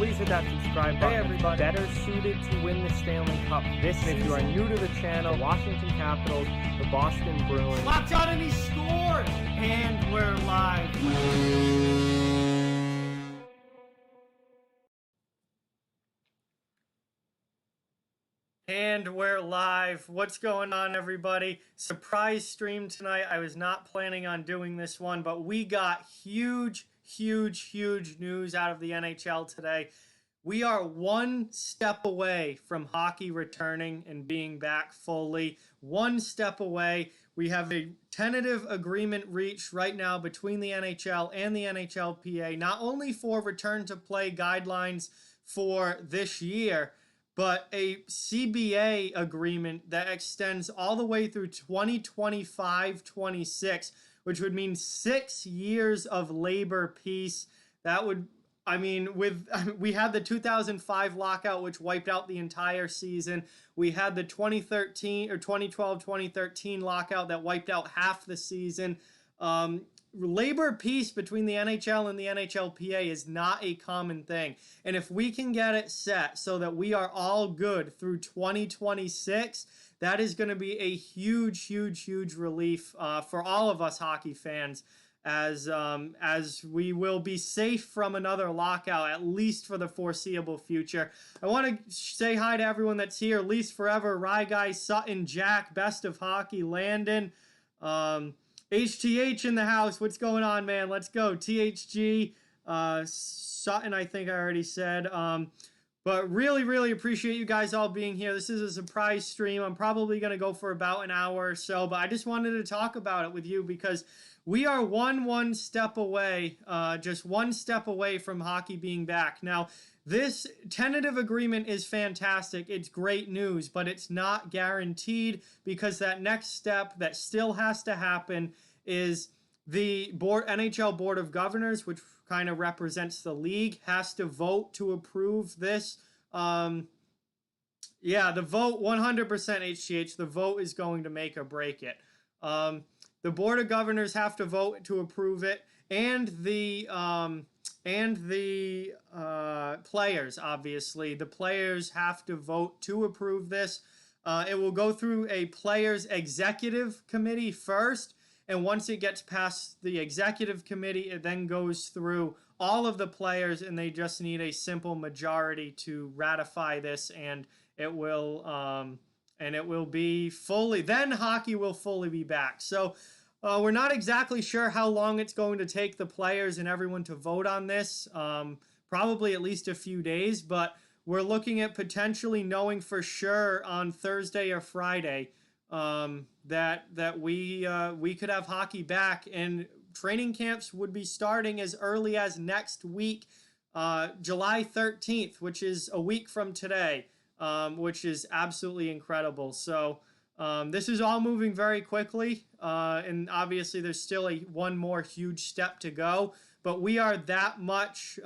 please hit that subscribe button. Hey everybody, better suited to win the Stanley Cup this season. If you are new to the channel, the Washington Capitals, the Boston Bruins. Locked on and he scored! And we're live. And we're live. What's going on, everybody? Surprise stream tonight. I was not planning on doing this one, but we got huge news out of the NHL today. We are one step away from hockey returning and being back fully. One step away. We have a tentative agreement reached right now between the NHL and the NHLPA, not only for return to play guidelines for this year, but a CBA agreement that extends all the way through 2025-26, which would mean 6 years of labor peace. That would, we had the 2005 lockout, which wiped out the entire season. We had the 2012-2013 lockout that wiped out half the season. Labor peace between the NHL and the NHLPA is not a common thing. And if we can get it set so that we are all good through 2026, that is going to be a huge relief for all of us hockey fans, as we will be safe from another lockout, at least for the foreseeable future. I want to say hi to everyone that's here. Least Forever, Rye Guy, Sutton, Jack, Best of Hockey, Landon, HTH in the house. What's going on, man? Let's go. THG, Sutton, I think I already said. But really appreciate you guys all being here. This is a surprise stream. I'm probably going to go for about an hour or so, but I just wanted to talk about it with you because we are one step away, just one step away from hockey being back. Now, this tentative agreement is fantastic. It's great news, but it's not guaranteed because that next step that still has to happen is the NHL Board of Governors, which kind of represents the league, has to vote to approve this. The vote, 100% HGH, the vote is going to make or break it. The Board of Governors have to vote to approve it, and the players, obviously. The players have to vote to approve this. It will go through a players' executive committee first, and once it gets past the executive committee, it then goes through all of the players, and they just need a simple majority to ratify this, and it will be fully, then hockey will fully be back. So we're not exactly sure how long it's going to take the players and everyone to vote on this. Probably at least a few days, but we're looking at potentially knowing for sure on Thursday or Friday that we could have hockey back, and training camps would be starting as early as next week, July 13th, which is a week from today, which is absolutely incredible. So this is all moving very quickly, and obviously there's still one more huge step to go, but we are that much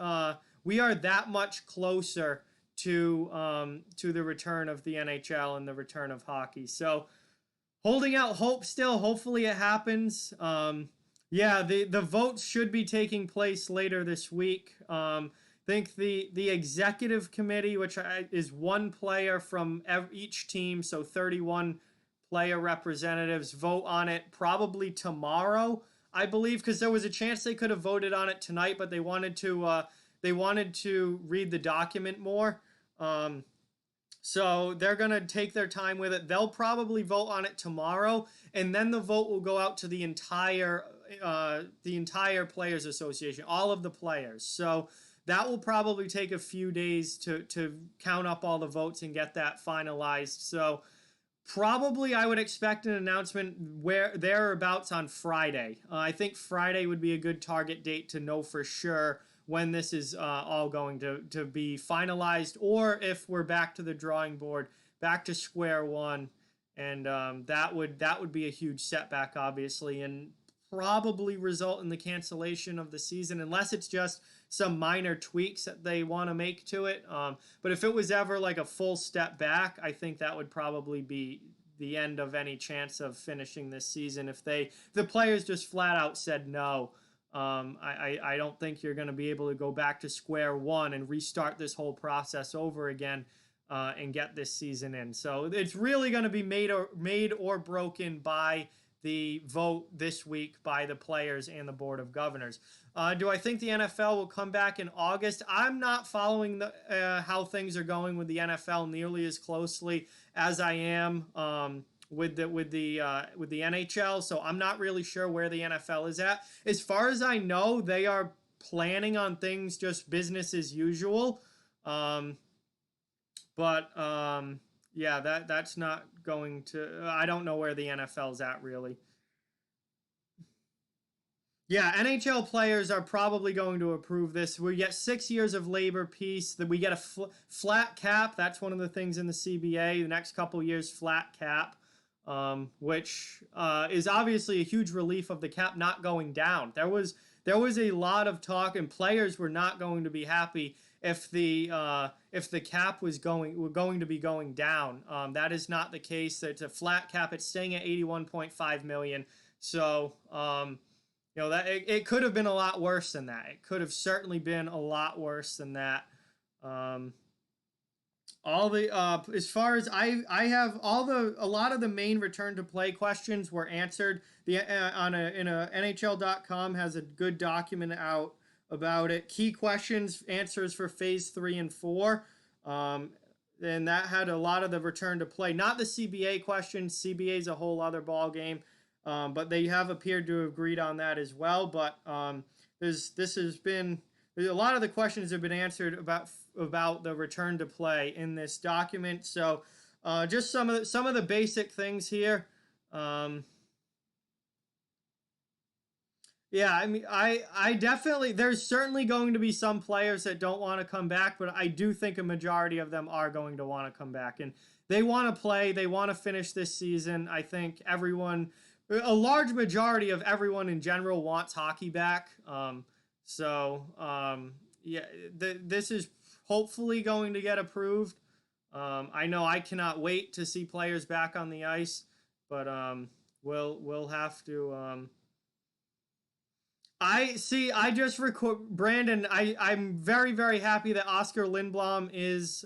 closer to the return of the NHL and the return of hockey. So holding out hope still. Hopefully it happens. The votes should be taking place later this week. I think the executive committee, which is one player from each team, so 31 player representatives, vote on it probably tomorrow, I believe, because there was a chance they could have voted on it tonight, but they wanted to read the document more. So they're going to take their time with it. They'll probably vote on it tomorrow, and then the vote will go out to the entire Players Association, all of the players. So that will probably take a few days to count up all the votes and get that finalized. So probably I would expect an announcement thereabouts on Friday. I think Friday would be a good target date to know for sure when this is all going to be finalized, or if we're back to the drawing board, back to square one, and that would be a huge setback, obviously, and probably result in the cancellation of the season, unless it's just some minor tweaks that they want to make to it. But if it was ever like a full step back, I think that would probably be the end of any chance of finishing this season if the players just flat out said no. I don't think you're going to be able to go back to square one and restart this whole process over again and get this season in. So it's really going to be made or broken by the vote this week by the players and the Board of Governors. Do I think the NFL will come back in August? I'm not following how things are going with the NFL nearly as closely as I am with the NHL, so I'm not really sure where the NFL is at. As far as I know, they are planning on things just business as usual. Yeah, that's not going to. I don't know where the NFL's at really. Yeah, NHL players are probably going to approve this. We get 6 years of labor peace. That we get a flat cap. That's one of the things in the CBA. The next couple years, flat cap. Which is obviously a huge relief of the cap not going down. There was a lot of talk, and players were not going to be happy if the cap was going to be going down. That is not the case. It's a flat cap. It's staying at 81.5 million. So that it could have been a lot worse than that. It could have certainly been a lot worse than that. All the as far as I have a lot of the main return to play questions were answered. NHL.com has a good document out about it. Key questions answers for phase 3 and 4. And that had a lot of the return to play, not the CBA questions. CBA is a whole other ball game. But they have appeared to have agreed on that as well. But a lot of the questions have been answered about the return to play in this document. So just some of the basic things here. Yeah, I mean, I definitely, there's certainly going to be some players that don't want to come back, but I do think a majority of them are going to want to come back. And they want to play. They want to finish this season. I think a large majority of everyone in general wants hockey back. Yeah, this is hopefully going to get approved. I know I cannot wait to see players back on the ice, but we'll have to. I just record Brandon. I'm very, very happy that Oscar Lindblom is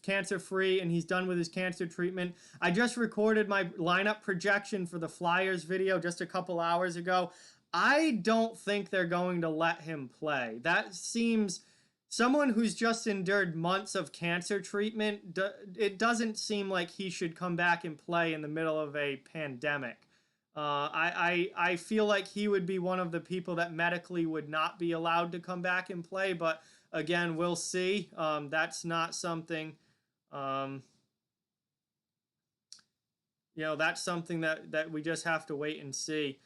cancer free and he's done with his cancer treatment. I just recorded my lineup projection for the Flyers video just a couple hours ago. I don't think they're going to let him play. That seems someone who's just endured months of cancer treatment. It doesn't seem like he should come back and play in the middle of a pandemic. I feel like he would be one of the people that medically would not be allowed to come back and play, but again, we'll see. That's not something, that's something that we just have to wait and see.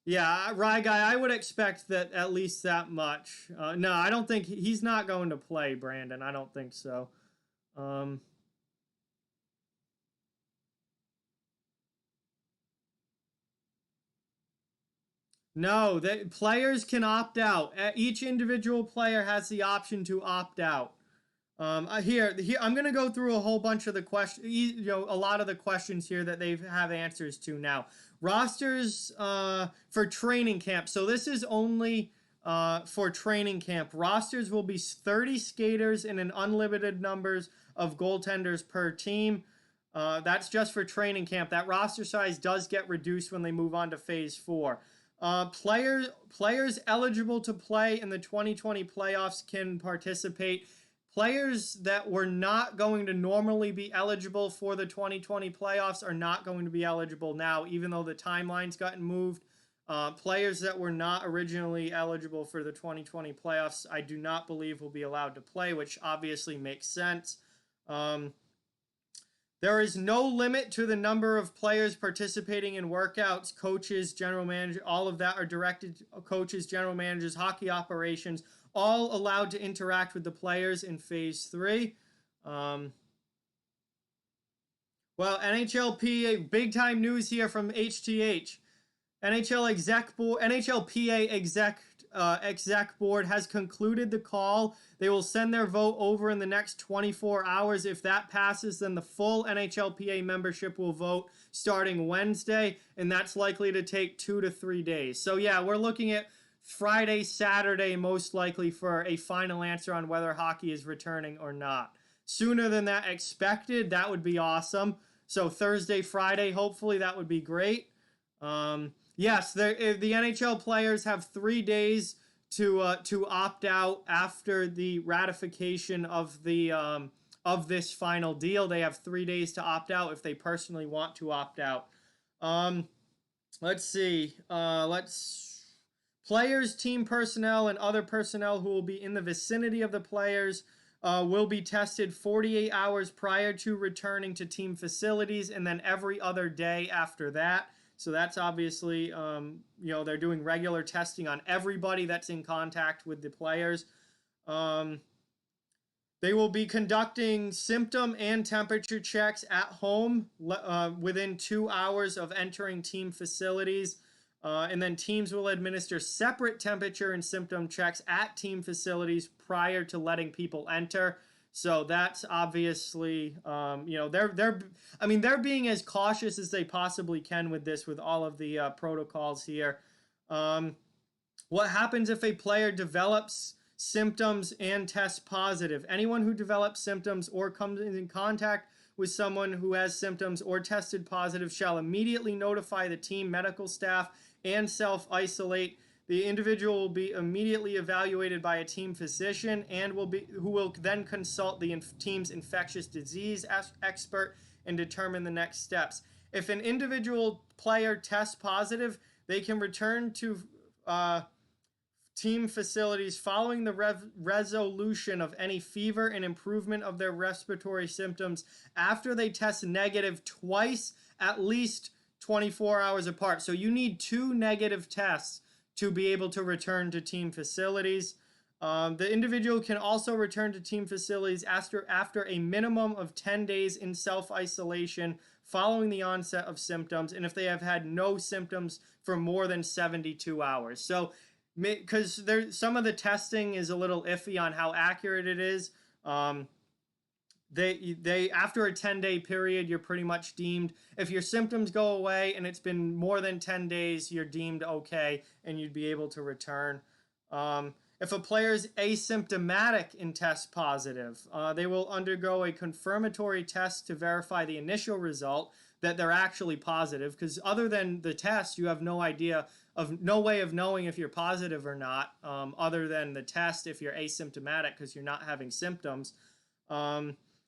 Yeah, Rye Guy, I would expect that at least that much. No, I don't think he's not going to play, Brandon. I don't think so. No, players can opt out. Each individual player has the option to opt out. Here, I'm going to go through a whole bunch of the questions, a lot of the questions here that they have answers to now. Rosters for training camp. So this is only for training camp. Rosters will be 30 skaters and an unlimited numbers of goaltenders per team. That's just for training camp. That roster size does get reduced when they move on to phase 4. Players eligible to play in the 2020 playoffs can participate. Players that were not going to normally be eligible for the 2020 playoffs are not going to be eligible now, even though the timeline's gotten moved. Players that were not originally eligible for the 2020 playoffs, I do not believe will be allowed to play, which obviously makes sense. There is no limit to the number of players participating in workouts, coaches, general manager, all of that are directed coaches, general managers, hockey operations, all allowed to interact with the players in phase 3. Well, NHLPA, big time news here from HTH. NHLPA exec exec board has concluded the call. They will send their vote over in the next 24 hours. If that passes, then the full NHLPA membership will vote starting Wednesday, and that's likely to take 2 to 3 days. So yeah, we're looking at Friday, Saturday, most likely for a final answer on whether hockey is returning or not. Sooner than that expected, that would be awesome. So Thursday, Friday, hopefully that would be great. Yes, the NHL players have 3 days to opt out after the ratification of the of this final deal. They have 3 days to opt out if they personally want to opt out. Let's see. Players, team personnel, and other personnel who will be in the vicinity of the players will be tested 48 hours prior to returning to team facilities, and then every other day after that. So that's obviously, you know, they're doing regular testing on everybody that's in contact with the players. They will be conducting symptom and temperature checks at home within 2 hours of entering team facilities. And then teams will administer separate temperature and symptom checks at team facilities prior to letting people enter. So that's obviously, you know, they're being as cautious as they possibly can with this, with all of the protocols here. What happens if a player develops symptoms and tests positive? Anyone who develops symptoms or comes in contact with someone who has symptoms or tested positive shall immediately notify the team medical staff and self-isolate. The individual will be immediately evaluated by a team physician and who will then consult the team's infectious disease expert and determine the next steps. If an individual player tests positive, they can return to team facilities following the resolution of any fever and improvement of their respiratory symptoms after they test negative twice, at least 24 hours apart. So you need 2 negative tests to be able to return to team facilities. The individual can also return to team facilities after a minimum of 10 days in self-isolation following the onset of symptoms, and if they have had no symptoms for more than 72 hours. So, because some of the testing is a little iffy on how accurate it is. They after a 10-day period, you're pretty much deemed, if your symptoms go away and it's been more than 10 days, you're deemed okay and you'd be able to return. If a player is asymptomatic and tests positive, they will undergo a confirmatory test to verify the initial result that they're actually positive, because other than the test, you have no way of knowing if you're positive or not, other than the test if you're asymptomatic because you're not having symptoms.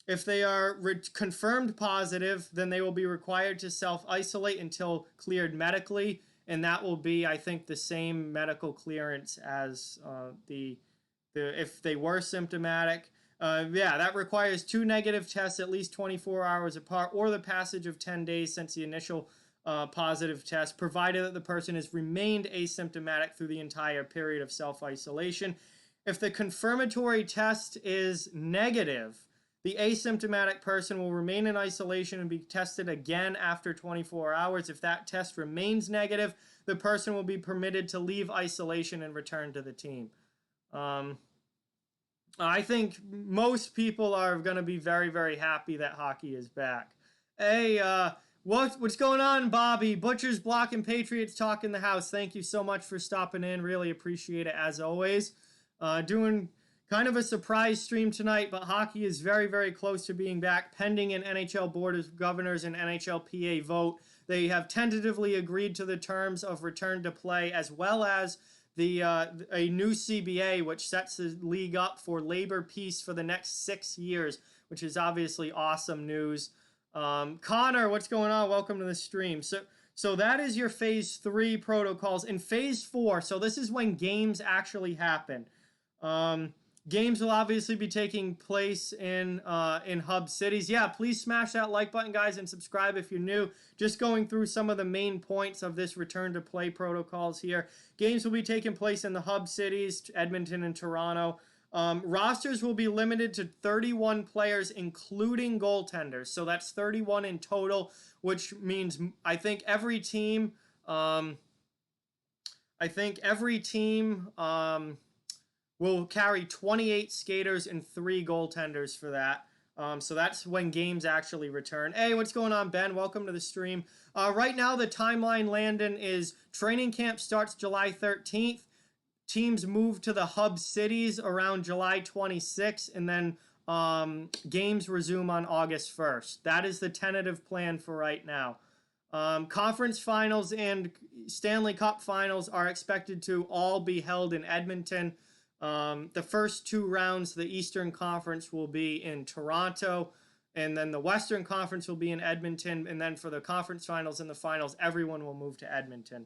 If they are confirmed positive, then they will be required to self-isolate until cleared medically, and that will be, I think, the same medical clearance as if they were symptomatic. Yeah, that requires 2 negative tests at least 24 hours apart, or the passage of 10 days since the initial positive test, provided that the person has remained asymptomatic through the entire period of self-isolation. If the confirmatory test is negative, the asymptomatic person will remain in isolation and be tested again after 24 hours. If that test remains negative, the person will be permitted to leave isolation and return to the team. I think most people are going to be very, very happy that hockey is back. Hey, what's going on, Bobby? Butchers, Block, and Patriots Talk in the house. Thank you so much for stopping in. Really appreciate it, as always. Doing kind of a surprise stream tonight, but hockey is very, very close to being back, pending an NHL Board of Governors and NHLPA vote. They have tentatively agreed to the terms of return to play, as well as a new CBA, which sets the league up for labor peace for the next 6 years, which is obviously awesome news. Connor, what's going on? Welcome to the stream. So that is your Phase 3 protocols. In Phase 4, so this is when games actually happen. Games will obviously be taking place in hub cities. Yeah, please smash that like button, guys, and subscribe if you're new. Just going through some of the main points of this return to play protocols here. Games will be taking place in the hub cities, Edmonton and Toronto. Rosters will be limited to 31 players, including goaltenders. So that's 31 in total, which means I think every team... I think every team will carry 28 skaters and 3 goaltenders for that. So that's when games actually return. Hey, what's going on, Ben? Welcome to the stream. Right now, the timeline, Landon, is training camp starts July 13th. Teams move to the hub cities around July 26th, and then games resume on August 1st. That is the tentative plan for right now. Conference finals and Stanley Cup finals are expected to all be held in Edmonton. The first 2 rounds, the Eastern Conference will be in Toronto, and then the Western Conference will be in Edmonton, and then for the conference finals and the finals, everyone will move to Edmonton.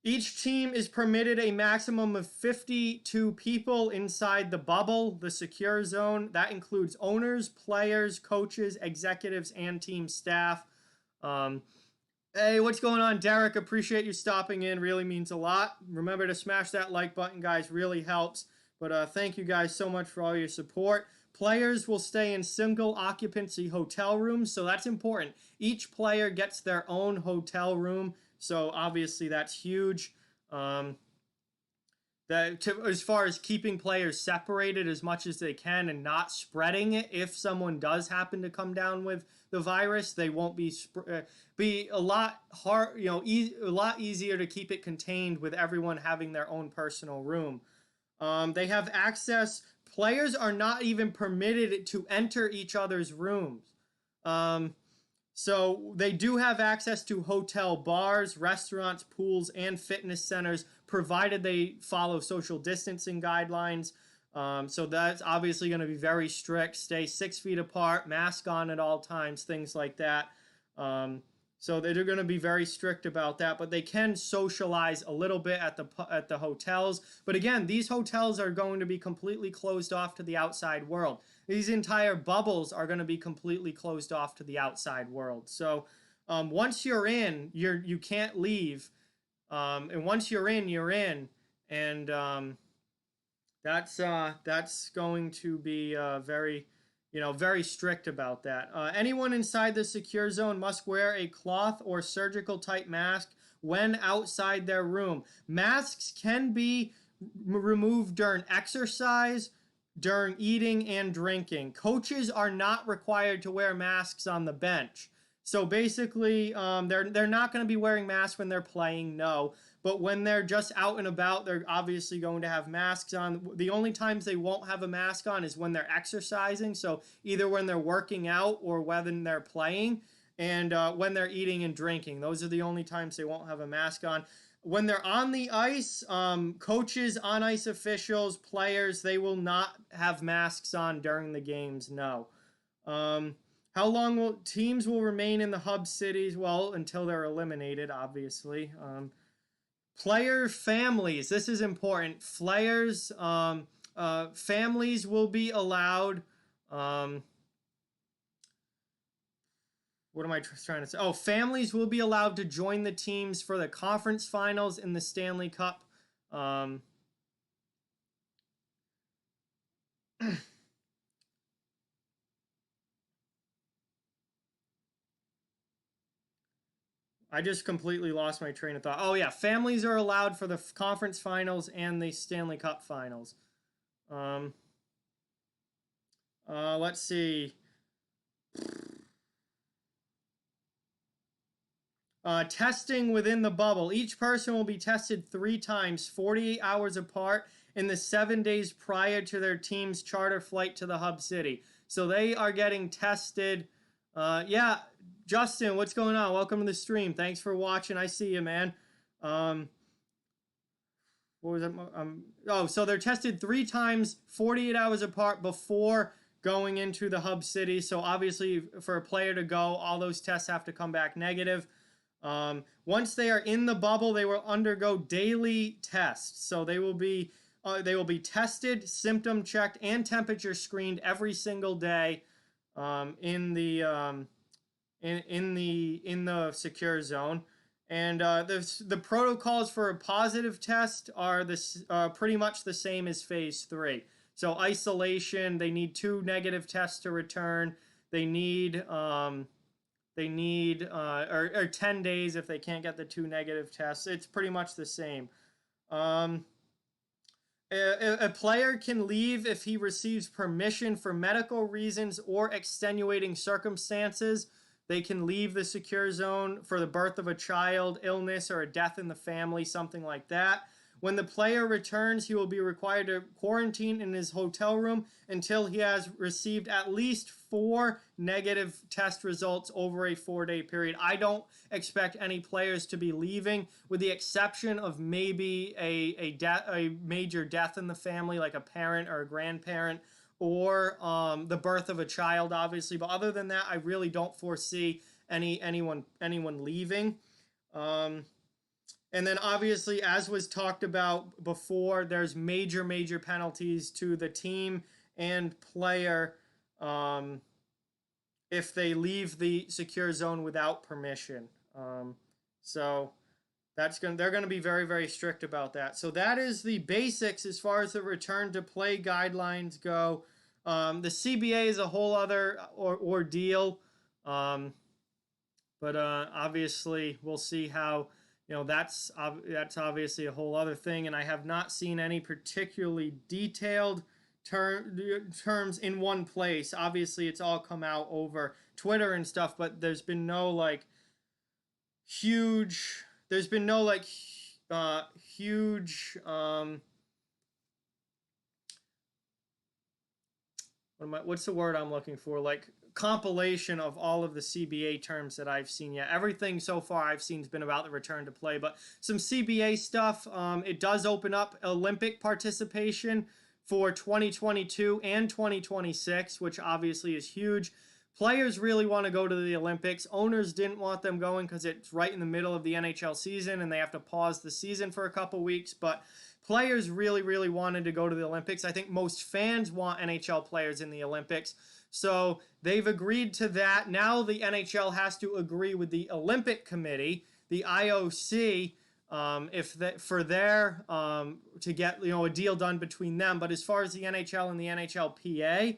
Each team is permitted a maximum of 52 people inside the bubble, the secure zone. That includes owners, players, coaches, executives, and team staff. Hey, what's going on, Derek? Appreciate you stopping in. Really means a lot. Remember to smash that like button, guys. Really helps. But thank you guys so much for all your support. Players will stay in single occupancy hotel rooms, so that's important. Each player gets their own hotel room, so obviously that's huge. As far as keeping players separated as much as they can and not spreading it, if someone does happen to come down with the virus, they won't be a lot hard, a lot easier to keep it contained with everyone having their own personal room. They have access. Players are not even permitted to enter each other's rooms. So they do have access to hotel bars, restaurants, pools, and fitness centers, provided they follow social distancing guidelines. So that's obviously going to be very strict. Stay 6 feet apart, mask on at all times, things like that. So they're going to be very strict about that, but they can socialize a little bit at the hotels. But again, these hotels are going to be completely closed off to the outside world. These entire bubbles are going to be completely closed off to the outside world. So once you're in, you can't leave. And once you're in, you're in. And that's going to be very strict about that. Anyone inside the secure zone must wear a cloth or surgical type mask when outside their room. Masks can be removed during exercise, during eating and drinking. Coaches are not required to wear masks on the bench. So basically, they're not going to be wearing masks when they're playing, no. But when they're just out and about, they're obviously going to have masks on. The only times they won't have a mask on is when they're exercising. So either when they're working out or when they're playing, and when they're eating and drinking. Those are the only times they won't have a mask on. When they're on the ice, coaches, on-ice officials, players, they will not have masks on during the games, no. How long will teams remain in the hub cities? Well, until they're eliminated, obviously. Player families, this is important. Players, families will be allowed. What am I trying to say? Oh, families will be allowed to join the teams for the conference finals in the Stanley Cup. I just completely lost my train of thought. Oh, yeah. Families are allowed for the conference finals and the Stanley Cup finals. Let's see. Testing within the bubble. Each person will be tested 3 times, 48 hours apart, in the 7 days prior to their team's charter flight to the hub city. So they are getting tested. Yeah, Justin, what's going on? Welcome to the stream. Thanks for watching. I see you, man. What was it? So they're tested 3 times, 48 hours apart before going into the hub city. So obviously, for a player to go, all those tests have to come back negative. Once they are in the bubble, they will undergo daily tests. So they will be tested, symptom checked, and temperature screened every single day in the secure zone. And the protocols for a positive test are pretty much the same as phase 3. So isolation, they need 2 negative tests to return. They need they need, or 10 days if they can't get the 2 negative tests. It's pretty much the same. A player can leave if he receives permission for medical reasons or extenuating circumstances. They can leave the secure zone for the birth of a child, illness, or a death in the family, something like that. When the player returns, he will be required to quarantine in his hotel room until he has received at least 4 negative test results over a 4-day period. I don't expect any players to be leaving, with the exception of maybe a major death in the family, like a parent or a grandparent, or the birth of a child, obviously. But other than that, I really don't foresee anyone leaving. And then obviously, as was talked about before, there's major penalties to the team and player if they leave the secure zone without permission. So they're going to be very strict about that. So that is the basics as far as the return to play guidelines go. The CBA is a whole other ordeal. But obviously, we'll see how. That's obviously a whole other thing, and I have not seen any particularly detailed terms in one place. Obviously, it's all come out over Twitter and stuff, but there's been no huge. There's been no huge. What's the word I'm looking for? Compilation of all of the CBA terms that I've seen yet. Everything so far I've seen has been about the return to play, but some CBA stuff. It does open up Olympic participation for 2022 and 2026, which obviously is huge. Players really want to go to the Olympics. Owners didn't want them going because it's right in the middle of the NHL season and they have to pause the season for a couple weeks, but players really wanted to go to the Olympics. I think most fans want NHL players in the Olympics. So they've agreed to that. Now the NHL has to agree with the Olympic Committee, the IOC, to get a deal done between them. But as far as the NHL and the NHLPA,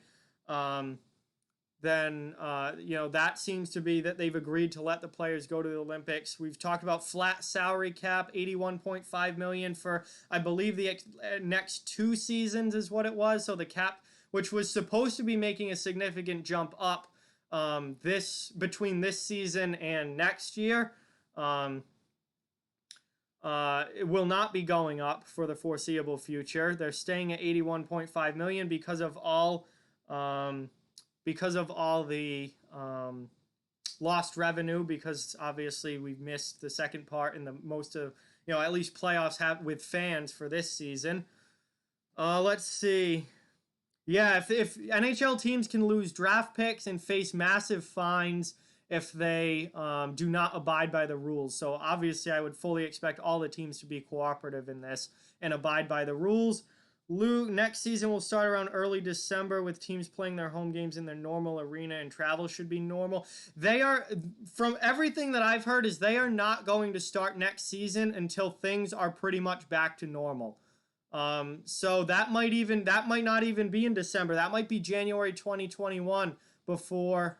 then that seems to be that they've agreed to let the players go to the Olympics. We've talked about flat salary cap, $81.5 million for, I believe, the next 2 seasons is what it was. So the cap, which was supposed to be making a significant jump up between this season and next year, it will not be going up for the foreseeable future. They're staying at $81.5 million because of all the lost revenue, because obviously we've missed the second part in the most of, at least playoffs have with fans for this season. Let's see. Yeah, if NHL teams can lose draft picks and face massive fines if they do not abide by the rules. So obviously I would fully expect all the teams to be cooperative in this and abide by the rules. Next season will start around early December with teams playing their home games in their normal arena, and travel should be normal. They are, from everything that I've heard, is they are not going to start next season until things are pretty much back to normal. So that might not even be in December. That might be January 2021 before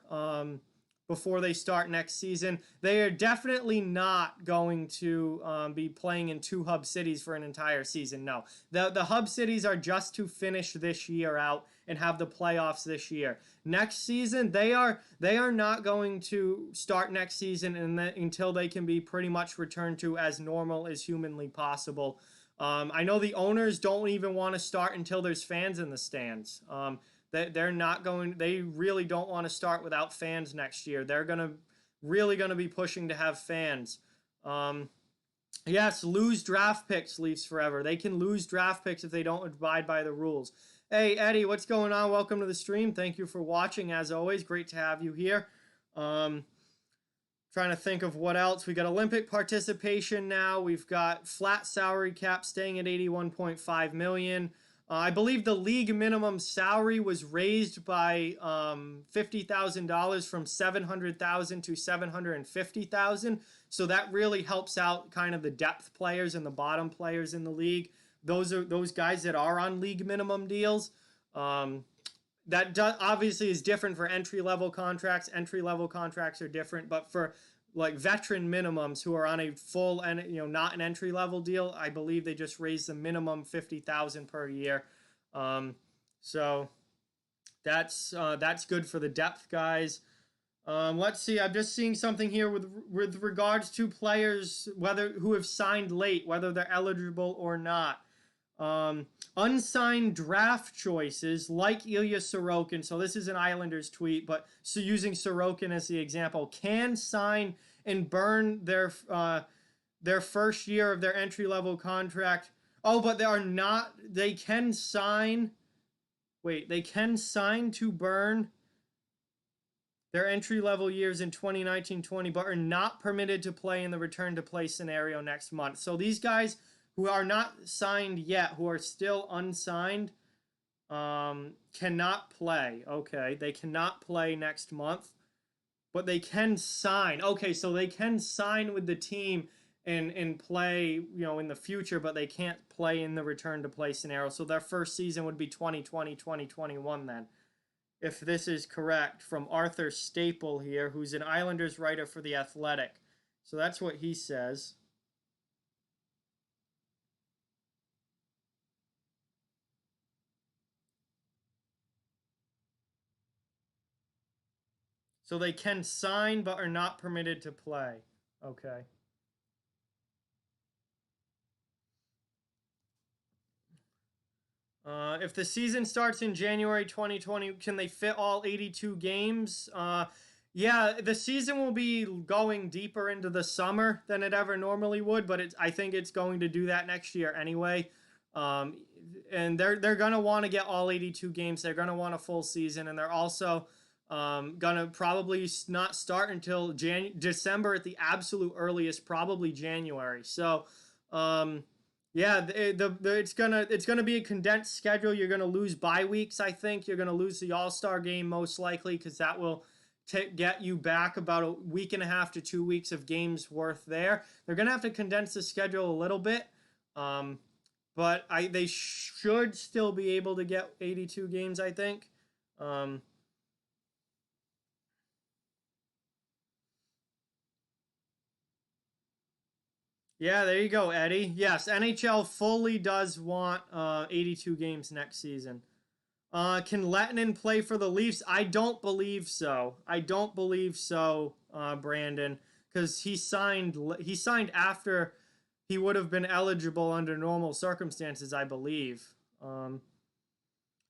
they start next season. They are definitely not going to be playing in 2 hub cities for an entire season. No, the hub cities are just to finish this year out and have the playoffs this year. Next season, they are not going to start next season until they can be pretty much returned to as normal as humanly possible. I know the owners don't even want to start until there's fans in the stands. They really don't want to start without fans next year. They're really gonna be pushing to have fans. Yes, lose draft picks, Leafs forever. They can lose draft picks if they don't abide by the rules. Hey, Eddie, what's going on? Welcome to the stream. Thank you for watching, as always. Great to have you here. Trying to think of what else. We got Olympic participation now. We've got flat salary cap staying at $81.5 million. I believe the league minimum salary was raised by $50,000 from $700,000 to $750,000. So that really helps out kind of the depth players and the bottom players in the league. Those are those guys that are on league minimum deals. obviously is different for entry-level contracts. Entry-level contracts are different, but for like veteran minimums who are on a full and not an entry-level deal, I believe they just raised the minimum $50,000 per year. So that's good for the depth guys. Let's see. I'm just seeing something here with regards to players who have signed late, whether they're eligible or not. Unsigned draft choices like Ilya Sorokin. So this is an Islanders tweet, but so using Sorokin as the example, can sign and burn their first year of their entry-level contract. Oh, but they are not. They can sign. Wait, they can sign to burn their entry-level years in 2019-20, but are not permitted to play in the return-to-play scenario next month. So these guys who are not signed yet, who are still unsigned, cannot play. Okay, they cannot play next month, but they can sign. Okay, so they can sign with the team and play, in the future, but they can't play in the return-to-play scenario. So their first season would be 2020-2021 then, if this is correct, from Arthur Staple here, who's an Islanders writer for The Athletic. So that's what he says. So they can sign but are not permitted to play. Okay. If the season starts in January 2020, can they fit all 82 games? Yeah, the season will be going deeper into the summer than it ever normally would, but I think it's going to do that next year anyway. And they're going to want to get all 82 games. They're going to want a full season, and they're also gonna probably not start until December at the absolute earliest, probably January. So, yeah, it's gonna be a condensed schedule. You're gonna lose bye weeks. I think you're gonna lose the All-Star game most likely, because that will get you back about a week and a half to 2 weeks of games worth there. They're gonna have to condense the schedule a little bit, but they should still be able to get 82 games, I think. Yeah, there you go, Eddie. Yes, NHL fully does want 82 games next season. Can Lettinen play for the Leafs? I don't believe so. I don't believe so, Brandon, because he signed after he would have been eligible under normal circumstances, I believe.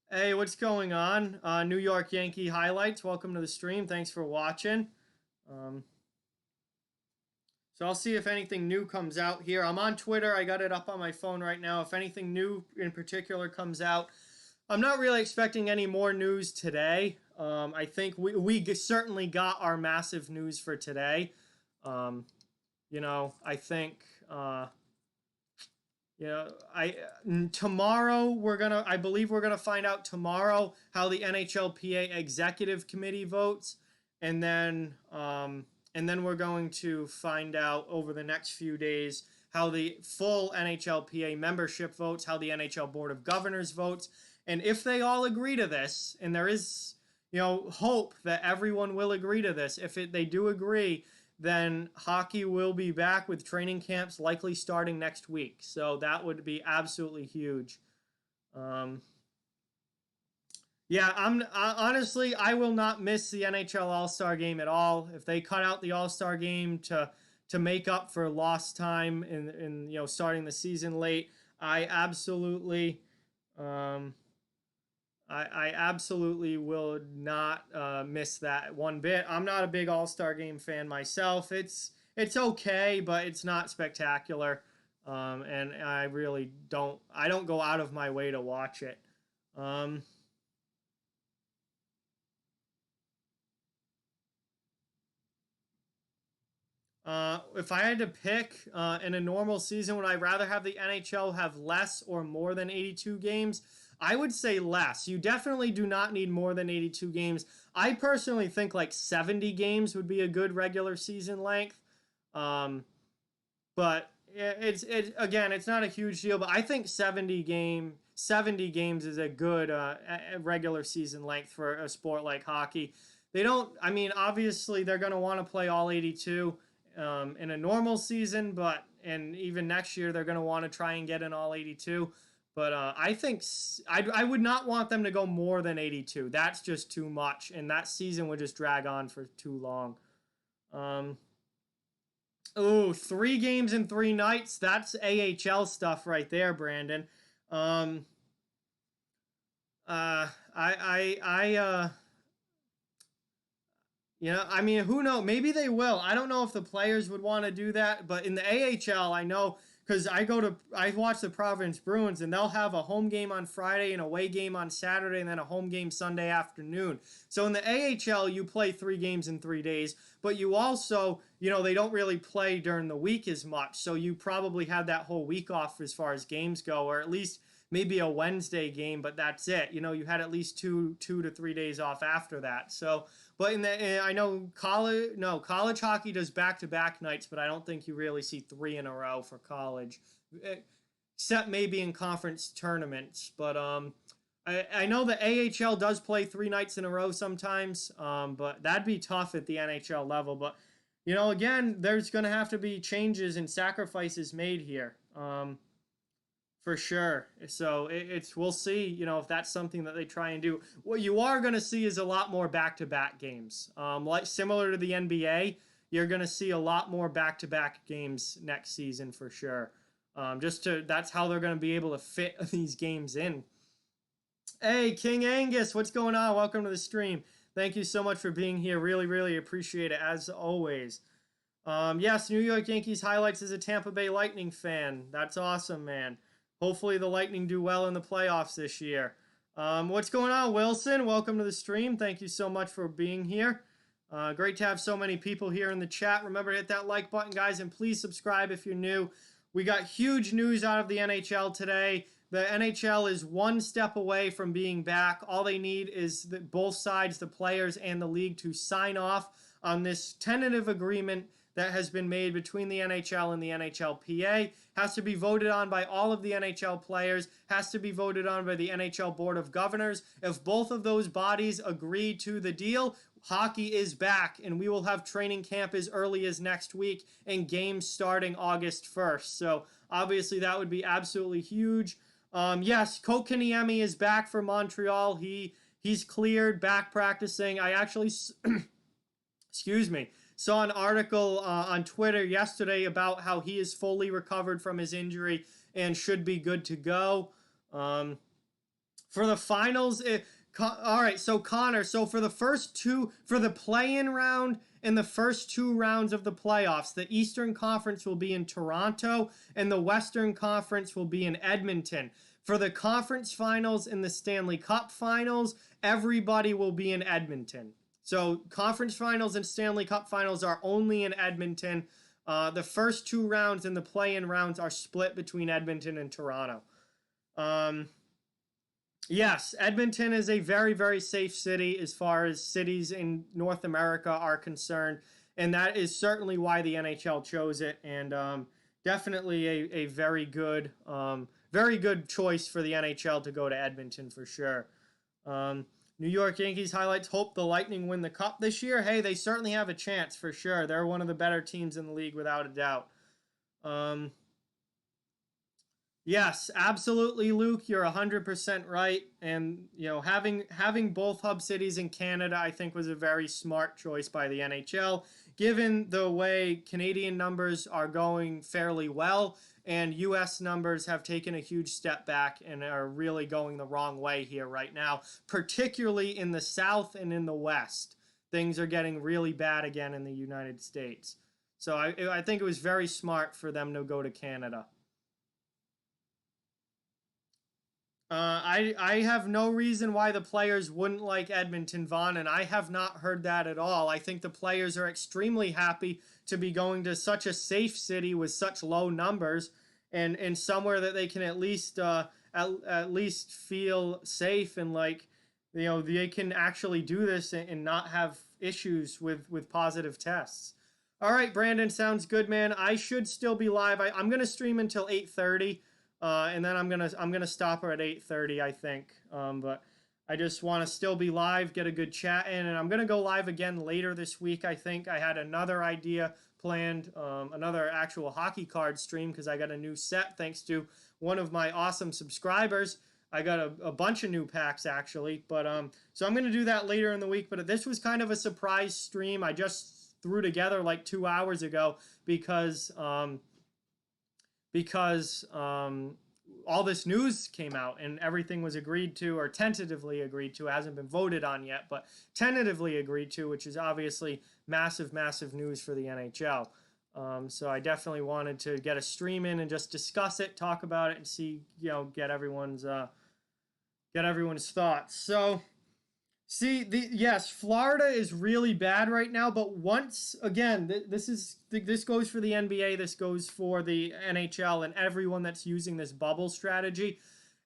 Hey, what's going on? New York Yankee highlights. Welcome to the stream. Thanks for watching. So I'll see if anything new comes out here. I'm on Twitter. I got it up on my phone right now. If anything new in particular comes out, I'm not really expecting any more news today. I think we certainly got our massive news for today. I think, tomorrow I believe we're gonna find out tomorrow how the NHLPA Executive Committee votes, and then we're going to find out over the next few days how the full NHLPA membership votes, how the NHL Board of Governors votes, and if they all agree to this, and there is, hope that everyone will agree to this. If they do agree, then hockey will be back with training camps likely starting next week. So that would be absolutely huge. Yeah, honestly, I will not miss the NHL All-Star Game at all. If they cut out the All-Star Game to make up for lost time in starting the season late, I absolutely I absolutely will not miss that one bit. I'm not a big All-Star Game fan myself. It's okay, but it's not spectacular. And I really don't go out of my way to watch it. If I had to pick in a normal season, would I rather have the NHL have less or more than 82 games? I would say less. You definitely do not need more than 82 games. I personally think like 70 games would be a good regular season length. But it's not a huge deal. But I think 70 70 games is a good regular season length for a sport like hockey. They don't, I mean, obviously they're going to want to play all 82 in a normal season, and even next year they're going to want to try and get in all 82. But I think I would not want them to go more than 82. That's just too much, and that season would just drag on for too long. 3 games in 3 nights. That's AHL stuff right there, Brandon. You know, I mean, who knows? Maybe they will. I don't know if the players would want to do that, but in the AHL, I know because I watch the Providence Bruins, and they'll have a home game on Friday, an away game on Saturday, and then a home game Sunday afternoon. So in the AHL, you play 3 games in 3 days, but you also, you know, they don't really play during the week as much. So you probably have that whole week off as far as games go, or at least maybe a Wednesday game, but that's it. You know, you had at least two to 3 days off after that. So, but I know college hockey does back-to-back nights, but I don't think you really see 3 in a row for college, except maybe in conference tournaments. But I know the AHL does play 3 nights in a row sometimes, but that'd be tough at the NHL level. But, you know, again, there's going to have to be changes and sacrifices made here. For sure. So we'll see, you know, if that's something that they try and do. What you are going to see is a lot more back-to-back games. Like similar to the NBA, you're going to see a lot more back-to-back games next season for sure. That's how they're going to be able to fit these games in. Hey, King Angus, what's going on? Welcome to the stream. Thank you so much for being here. Really, really appreciate it, as always. Yes, New York Yankees highlights as a Tampa Bay Lightning fan. That's awesome, man. Hopefully the Lightning do well in the playoffs this year. What's going on, Wilson? Welcome to the stream. Thank you so much for being here. Great to have so many people here in the chat. Remember to hit that like button, guys, and please subscribe if you're new. We got huge news out of the NHL today. The NHL is 1 step away from being back. All they need is both sides, the players and the league, to sign off on this tentative agreement that has been made between the NHL and the NHLPA. Has to be voted on by all of the NHL players, has to be voted on by the NHL Board of Governors. If both of those bodies agree to the deal, hockey is back, and we will have training camp as early as next week and games starting August 1st. So obviously that would be absolutely huge. Yes, Kotkaniemi is back for Montreal. He's cleared, back practicing. I actually, excuse me, saw an article on Twitter yesterday about how he is fully recovered from his injury and should be good to go. For the finals, all right, so Connor, so for the for the play-in round and the first 2 rounds of the playoffs, the Eastern Conference will be in Toronto and the Western Conference will be in Edmonton. For the conference finals and the Stanley Cup finals, everybody will be in Edmonton. So conference finals and Stanley Cup finals are only in Edmonton. The first 2 rounds and the play-in rounds are split between Edmonton and Toronto. Yes, Edmonton is a very, very safe city as far as cities in North America are concerned. And that is certainly why the NHL chose it. And definitely a very good choice for the NHL to go to Edmonton for sure. New York Yankees highlights hope the Lightning win the Cup this year. Hey, they certainly have a chance for sure. They're one of the better teams in the league without a doubt. Yes, absolutely, Luke. You're 100% right. And, you know, having both hub cities in Canada, I think, was a very smart choice by the NHL, given the way Canadian numbers are going fairly well. And U.S. numbers have taken a huge step back and are really going the wrong way here right now, particularly in the South and in the West. Things are getting really bad again in the United States. So I think it was very smart for them to go to Canada. I have no reason why the players wouldn't like Edmonton, Vaughn, and I have not heard that at all. I think the players are extremely happy to be going to such a safe city with such low numbers and somewhere that they can at least feel safe and like, you know, they can actually do this and not have issues with positive tests. All right, Brandon, sounds good, man. I should still be live. I'm going to stream until 8:30. and then I'm gonna stop her at 8:30, I think. But I just want to still be live, get a good chat in, and I'm gonna go live again later this week. I think I had another idea planned, another actual hockey card stream, because I got a new set thanks to one of my awesome subscribers. I got a bunch of new packs actually, but so I'm gonna do that later in the week. But this was kind of a surprise stream I just threw together like 2 hours ago because all this news came out and everything was agreed to, or tentatively agreed to. It hasn't been voted on yet, but tentatively agreed to, which is obviously massive, massive news for the NHL. So I definitely wanted to get a stream in and just discuss it, talk about it, and see, get everyone's thoughts. So, yes, Florida is really bad right now, but once again, this goes for the NBA, this goes for the NHL, and everyone that's using this bubble strategy.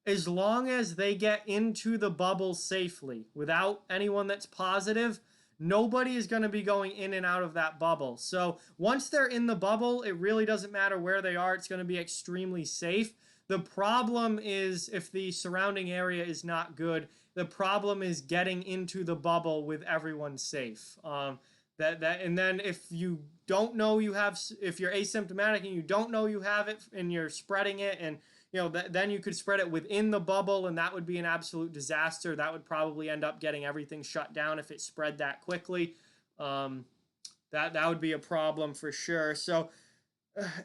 As long as they get into the bubble safely, without anyone that's positive, nobody is going to be going in and out of that bubble. So once they're in the bubble, it really doesn't matter where they are. It's going to be extremely safe. The problem is if the surrounding area is not good. The problem is getting into the bubble with everyone safe. And then if you don't know if you're asymptomatic and you don't know you have it and you're spreading it, and then you could spread it within the bubble, and that would be an absolute disaster. That would probably end up getting everything shut down if it spread that quickly. That would be a problem for sure. So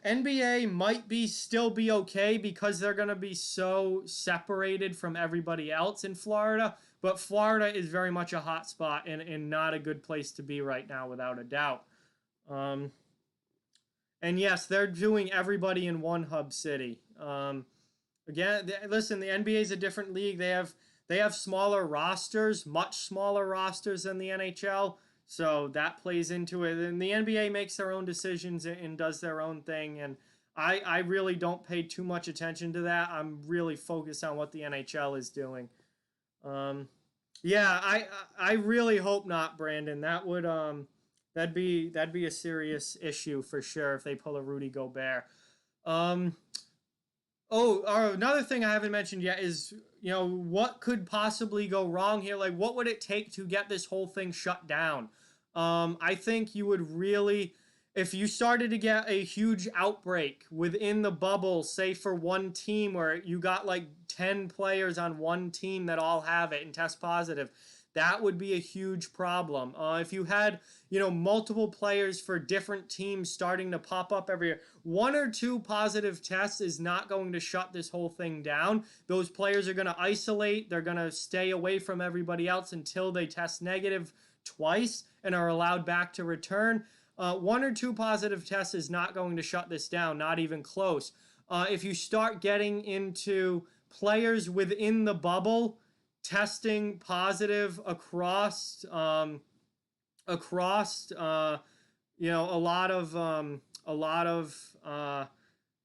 NBA might still be okay because they're going to be so separated from everybody else in Florida, but Florida is very much a hot spot and not a good place to be right now, without a doubt. And yes, they're doing everybody in one hub city. Again, listen, the NBA is a different league. They have smaller rosters, much smaller rosters than the NHL. So that plays into it. And the NBA makes their own decisions and does their own thing. And I really don't pay too much attention to that. I'm really focused on what the NHL is doing. Yeah, I really hope not, Brandon. That'd be a serious issue for sure if they pull a Rudy Gobert. Another thing I haven't mentioned yet is, what could possibly go wrong here? Like, what would it take to get this whole thing shut down? I think you would really, if you started to get a huge outbreak within the bubble, say for one team where you got like 10 players on one team that all have it and test positive, that would be a huge problem. If you had, multiple players for different teams starting to pop up every year, 1 or 2 positive tests is not going to shut this whole thing down. Those players are going to isolate. They're going to stay away from everybody else until they test negative twice and are allowed back to return. 1 or 2 positive tests is not going to shut this down, not even close. If you start getting into players within the bubble testing positive across a lot of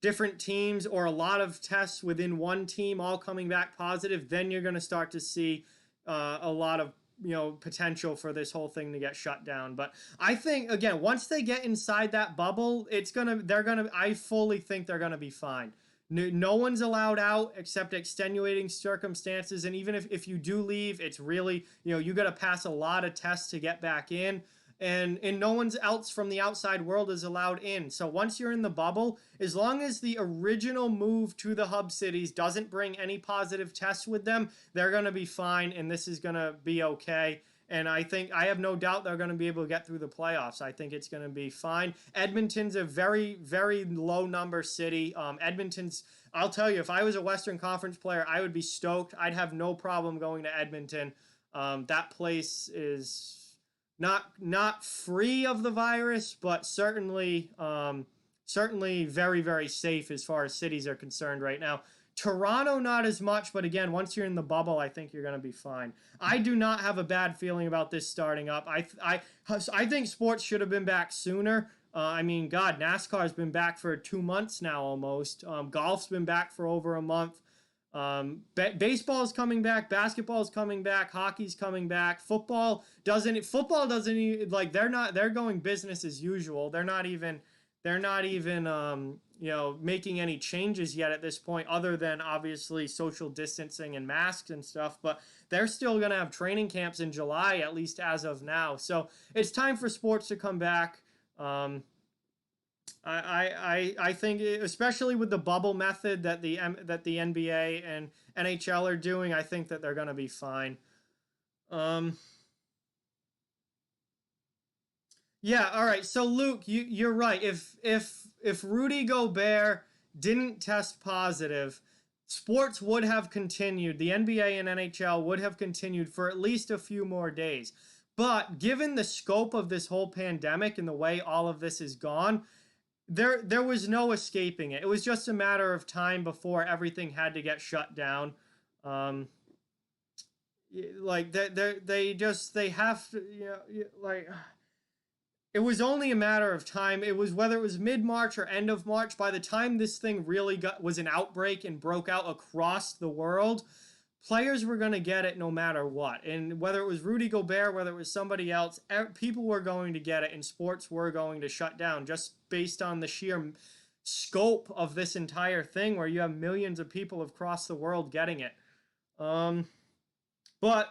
different teams, or a lot of tests within one team all coming back positive, then you're going to start to see a lot of potential for this whole thing to get shut down. But I think, again, once they get inside that bubble, I fully think they're gonna be fine. No one's allowed out except extenuating circumstances, and even if you do leave, it's really, you got to pass a lot of tests to get back in, and no one else from the outside world is allowed in. So once you're in the bubble, as long as the original move to the hub cities doesn't bring any positive tests with them, they're going to be fine, and this is going to be okay. And I have no doubt they're going to be able to get through the playoffs. I think it's going to be fine. Edmonton's a very, very low number city. I'll tell you, if I was a Western Conference player, I would be stoked. I'd have no problem going to Edmonton. That place is not free of the virus, but certainly very, very safe as far as cities are concerned right now. Toronto, not as much, but again, once you're in the bubble, I think you're going to be fine. I do not have a bad feeling about this starting up. I think sports should have been back sooner. God, NASCAR's been back for 2 months now almost. Golf's been back for over a month. Baseball's coming back, basketball's coming back, hockey's coming back. Football doesn't even, like, they're going business as usual. They're not even making any changes yet at this point, other than obviously social distancing and masks and stuff. But they're still going to have training camps in July, at least as of now. So it's time for sports to come back. I think, especially with the bubble method that the NBA and NHL are doing, I think that they're going to be fine. Yeah, all right. So Luke, you're right. If Rudy Gobert didn't test positive, sports would have continued. The NBA and NHL would have continued for at least a few more days. But given the scope of this whole pandemic and the way all of this is gone, there was no escaping it. It was just a matter of time before everything had to get shut down. Like they have to, like, it was only a matter of time. It was whether it was mid-March or end of March. By the time this thing really was an outbreak and broke out across the world, players were going to get it no matter what. And whether it was Rudy Gobert, whether it was somebody else, people were going to get it, and sports were going to shut down just based on the sheer scope of this entire thing, where you have millions of people across the world getting it. But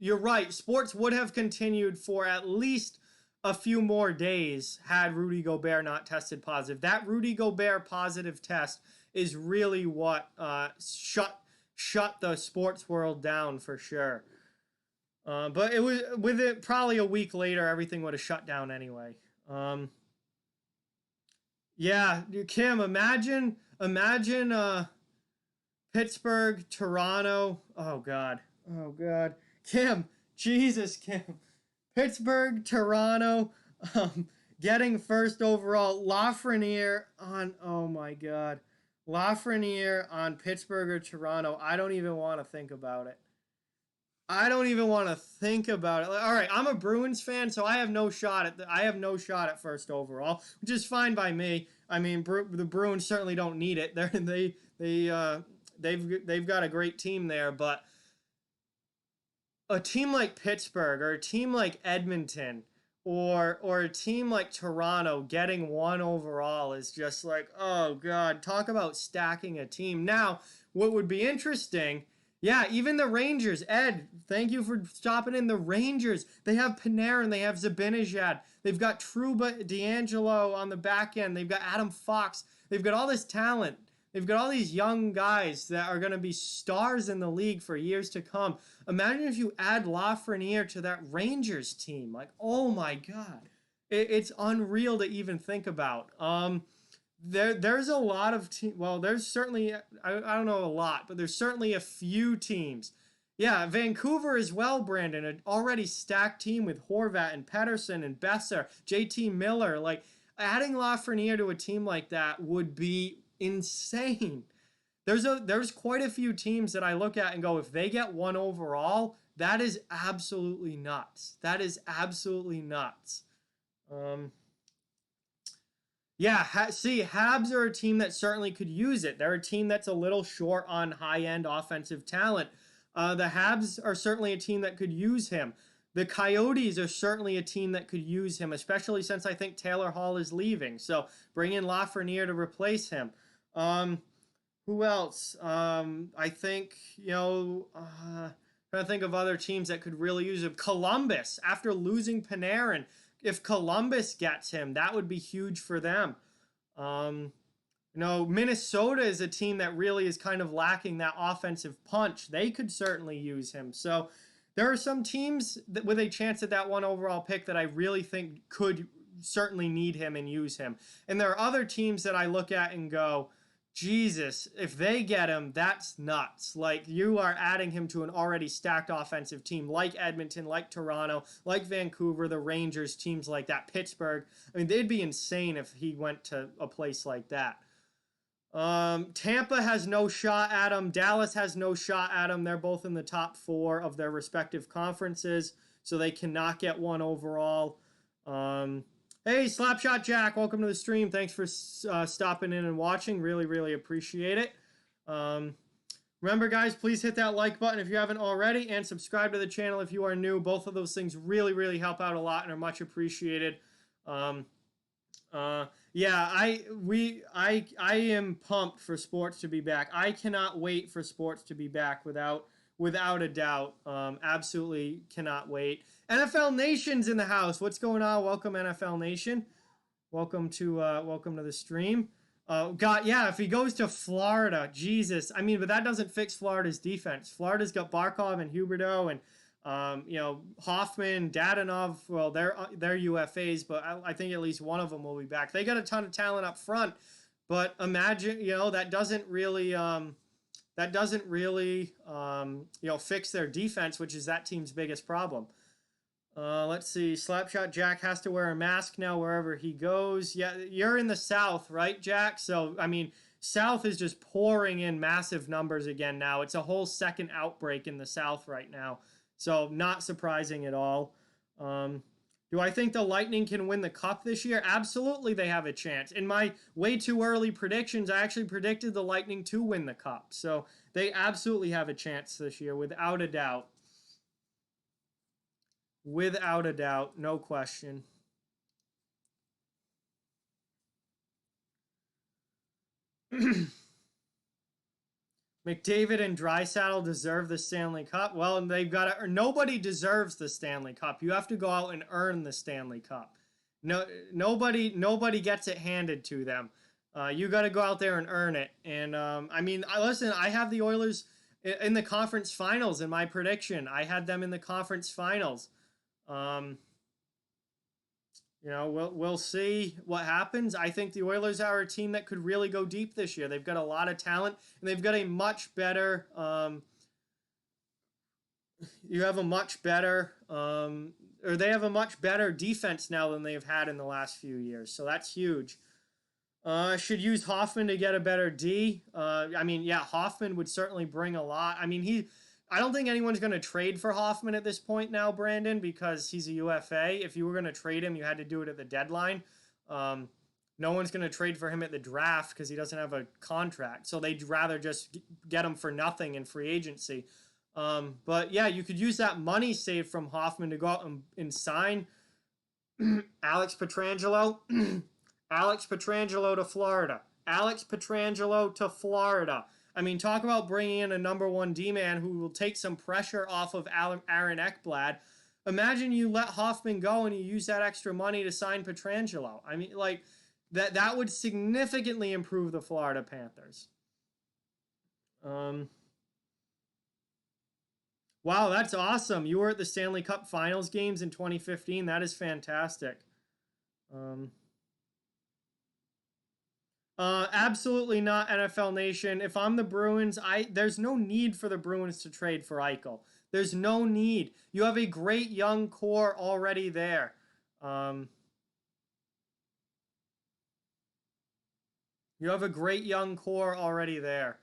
you're right. Sports would have continued for at least a few more days had Rudy Gobert not tested positive. That Rudy Gobert positive test is really what shut the sports world down for sure. But it was with it probably a week later, everything would have shut down anyway. Yeah, Kim, imagine Pittsburgh, Toronto. Oh God. Kim, Jesus, Kim. Pittsburgh, Toronto, getting first overall. Lafreniere on, oh my God. Lafreniere on Pittsburgh or Toronto. I don't even want to think about it. All right, I'm a Bruins fan, so I have no shot at first overall, which is fine by me. I mean, the Bruins certainly don't need it. They've got a great team there, but a team like Pittsburgh or a team like Edmonton or a team like Toronto getting 1 overall is just like, oh God, talk about stacking a team. Now, what would be interesting, yeah, even the Rangers. Ed, thank you for stopping in. The Rangers, they have Panarin, they have Zibanejad, they've got Trouba D'Angelo on the back end, they've got Adam Fox, they've got all this talent. They've got all these young guys that are going to be stars in the league for years to come. Imagine if you add Lafreniere to that Rangers team. Like, oh my God. It's unreal to even think about. There's a lot of teams. Well, there's certainly, I don't know a lot, but there's certainly a few teams. Yeah, Vancouver as well, Brandon. An already stacked team with Horvat and Pettersson and Besser, JT Miller. Like, adding Lafreniere to a team like that would be insane. There's quite a few teams that I look at and go, if they get 1 overall, that is absolutely nuts. Yeah, see, Habs are a team that certainly could use it. They're a team that's a little short on high-end offensive talent. The Habs are certainly a team that could use him. The Coyotes are certainly a team that could use him, especially since I think Taylor Hall is leaving. So bring in Lafreniere to replace him. Who else? I think, trying to think of other teams that could really use him. Columbus, after losing Panarin, if Columbus gets him, that would be huge for them. Minnesota is a team that really is kind of lacking that offensive punch. They could certainly use him. So there are some teams that, with a chance at that 1 overall pick, that I really think could certainly need him and use him. And there are other teams that I look at and go, Jesus, if they get him, that's nuts. Like, you are adding him to an already stacked offensive team like Edmonton, like Toronto, like Vancouver, the Rangers, teams like that, Pittsburgh. I mean, they'd be insane if he went to a place like that. Tampa has no shot at him. Dallas has no shot at him. They're both in the top 4 of their respective conferences, so they cannot get 1 overall. Hey, Slapshot Jack, welcome to the stream. Thanks for stopping in and watching. Really, really appreciate it. Remember, guys, please hit that like button if you haven't already, and subscribe to the channel if you are new. Both of those things really, really help out a lot and are much appreciated. Yeah, I am pumped for sports to be back. I cannot wait for sports to be back without a doubt. Absolutely cannot wait. NFL Nation's in the house. What's going on? Welcome, NFL Nation. Welcome to the stream. Yeah, if he goes to Florida, Jesus. I mean, but that doesn't fix Florida's defense. Florida's got Barkov and Huberdeau and Hoffman, Dadonov. Well, they're UFAs, but I think at least one of them will be back. They got a ton of talent up front, but imagine that doesn't really fix their defense, which is that team's biggest problem. Let's see. Slapshot Jack has to wear a mask now wherever he goes. Yeah, you're in the South, right, Jack? So, I mean, South is just pouring in massive numbers again now. It's a whole second outbreak in the South right now. So, not surprising at all. Do I think the Lightning can win the Cup this year? Absolutely, they have a chance. In my way too early predictions, I actually predicted the Lightning to win the Cup. So, they absolutely have a chance this year, without a doubt. Without a doubt, no question. McDavid and Draisaitl deserve the Stanley Cup. Well, they've got to. Nobody deserves the Stanley Cup. You have to go out and earn the Stanley Cup. Nobody gets it handed to them. You got to go out there and earn it. And I mean, listen, I have the Oilers in the conference finals in my prediction. I had them in the conference finals. We'll see what happens. I think the Oilers are a team that could really go deep this year. They've got a lot of talent, and they've got a much better. They have a much better defense now than they've had in the last few years. So that's huge. Should use Hoffman to get a better D. Hoffman would certainly bring a lot. I mean, I don't think anyone's going to trade for Hoffman at this point now, Brandon, because he's a UFA. If you were going to trade him, you had to do it at the deadline. No one's going to trade for him at the draft because he doesn't have a contract. So they'd rather just get him for nothing in free agency. But yeah, you could use that money saved from Hoffman to go out and sign Alex Pietrangelo. Alex Pietrangelo to Florida. Alex Pietrangelo to Florida. I mean, talk about bringing in a number one D-man who will take some pressure off of Aaron Ekblad. Imagine you let Hoffman go and you use that extra money to sign Pietrangelo. I mean, like, that would significantly improve the Florida Panthers. Wow, that's awesome. You were at the Stanley Cup Finals games in 2015. That is fantastic. Absolutely not, NFL Nation. If I'm the Bruins, there's no need for the Bruins to trade for Eichel. There's no need. You have a great young core already there. You have a great young core already there.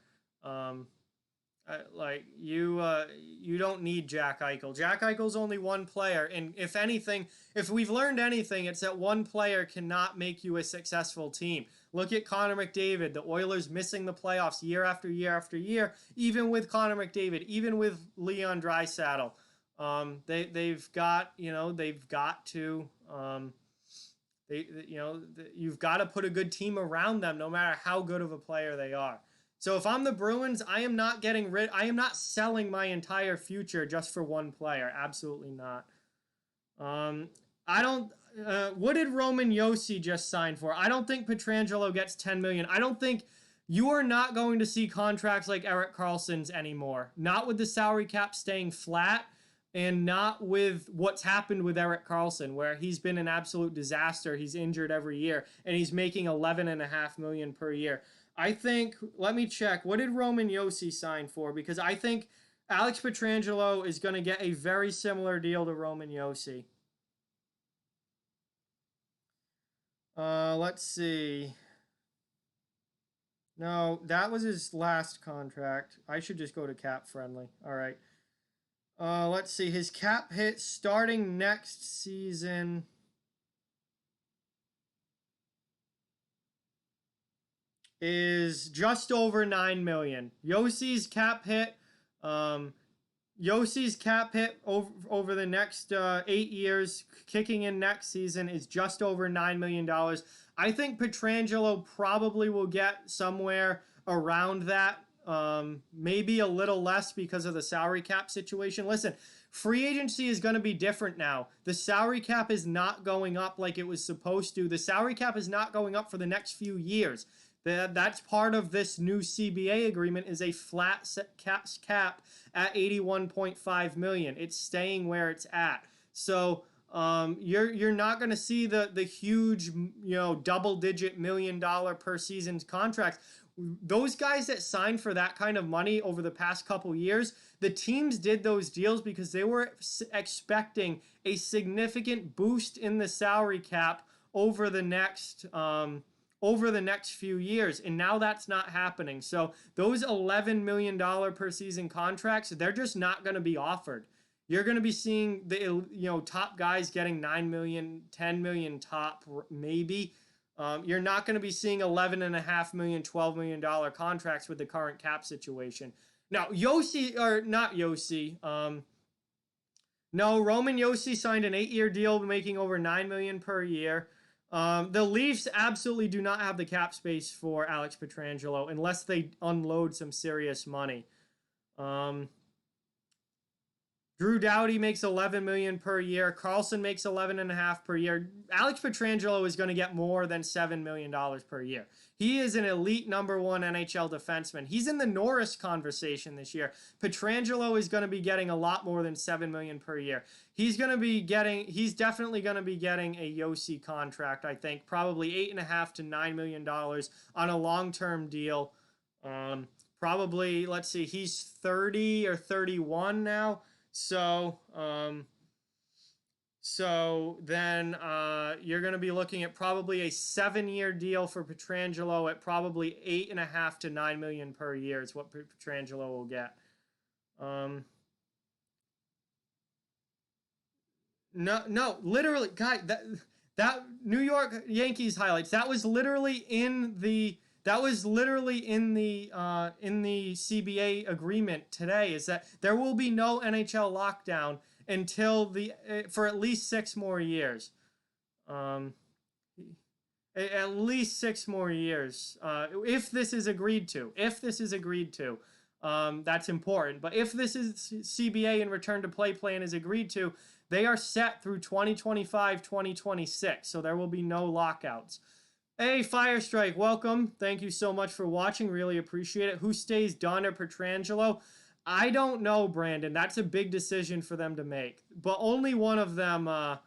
You don't need Jack Eichel. Jack Eichel's only one player, and if anything, if we've learned anything, it's that one player cannot make you a successful team. Look at Connor McDavid. The Oilers missing the playoffs year after year after year, even with Connor McDavid, even with Leon Draisaitl. You've got to put a good team around them, no matter how good of a player they are. So if I'm the Bruins, I am not selling my entire future just for one player. Absolutely not. What did Roman Josi just sign for? I don't think Pietrangelo gets $10 million. I don't think you are not going to see contracts like Erik Karlsson's anymore. Not with the salary cap staying flat, and not with what's happened with Erik Karlsson, where he's been an absolute disaster. He's injured every year, and he's making $11.5 million per year. I think, let me check. What did Roman Josi sign for? Because I think Alex Pietrangelo is going to get a very similar deal to Roman Josi. Let's see. No, that was his last contract. I should just go to cap friendly. All right. Let's see. His cap hit starting next season is just over $9 million. Yosi's cap hit over the next 8 years, kicking in next season, is just over $9 million. I think Pietrangelo probably will get somewhere around that. Maybe a little less because of the salary cap situation. Listen, free agency is going to be different now. The salary cap is not going up like it was supposed to. The salary cap is not going up for the next few years. That's part of this new CBA agreement, is a flat cap at $81.5 million. It's staying where it's at. So you're not going to see the huge, double-digit $1 million per season contracts. Those guys that signed for that kind of money over the past couple years, the teams did those deals because they were expecting a significant boost in the salary cap over the next few years, and now that's not happening. So those $11 million per season contracts, they're just not going to be offered. You're going to be seeing the top guys getting $9 million, $10 million top, maybe. You're not going to be seeing $11.5 million, $12 million contracts with the current cap situation. Now, Roman Josi signed an 8-year deal making over $9 million per year. The Leafs absolutely do not have the cap space for Alex Pietrangelo unless they unload some serious money. Drew Doughty makes $11 million per year. Carlson makes $11.5 per year. Alex Pietrangelo is going to get more than $7 million per year. He is an elite number 1 NHL defenseman. He's in the Norris conversation this year. Pietrangelo is going to be getting a lot more than $7 million per year. He's definitely going to be getting a Josi contract, I think, probably $8.5 to $9 million on a long-term deal. Probably, let's see, he's 30 or 31 now. So then you're going to be looking at probably a 7-year deal for Pietrangelo at probably $8.5 to $9 million per year is what Pietrangelo will get. No, literally, guy, that New York Yankees highlights, that was literally in the CBA agreement today, is that there will be no NHL lockdown until for at least 6 more years. At least 6 more years. If this is agreed to. That's important. But if this is CBA and return to play plan is agreed to, they are set through 2025, 2026. So there will be no lockouts. Hey, Firestrike, welcome. Thank you so much for watching. Really appreciate it. Who stays, Dunn or Pietrangelo? I don't know, Brandon. That's a big decision for them to make. But only one of them, I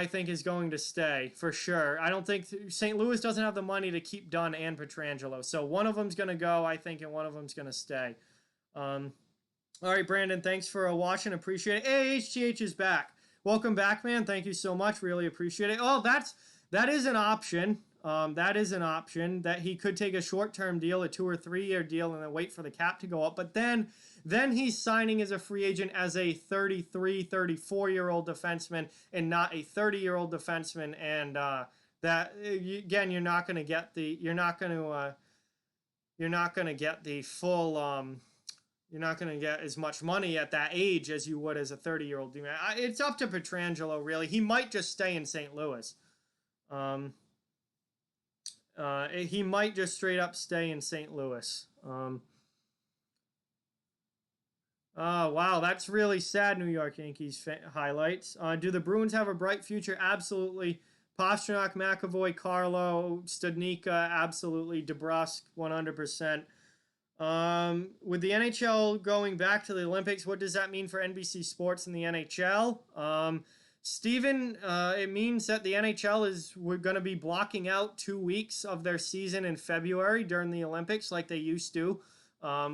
think, is going to stay, for sure. I don't think St. Louis doesn't have the money to keep Dunn and Pietrangelo. So one of them's going to go, I think, and one of them's going to stay. All right, Brandon, thanks for watching. Appreciate it. Hey, HTH is back. Welcome back, man. Thank you so much. Really appreciate it. Oh, that is an option. That is an option that he could take a short-term deal, a 2 or 3-year deal, and then wait for the cap to go up. But then he's signing as a free agent as a 33, 34-year-old defenseman and not a 30-year-old defenseman. And that again, you're not going to get the full. You're not going to get as much money at that age as you would as a 30-year-old. It's up to Pietrangelo, really. He might just stay in St. Louis. He might just straight up stay in St. Louis. Oh, wow, that's really sad, New York Yankees highlights. Do the Bruins have a bright future? Absolutely. Pastrnak, McAvoy, Carlo, Studnicka, absolutely. DeBrusk, 100%. With the NHL going back to the Olympics, what does that mean for NBC Sports and the NHL? Steven, it means that the NHL we're going to be blocking out 2 weeks of their season in February during the Olympics like they used to,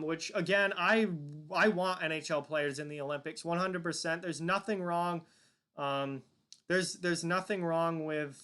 which, again, I want NHL players in the Olympics, 100%. There's nothing wrong. There's nothing wrong with,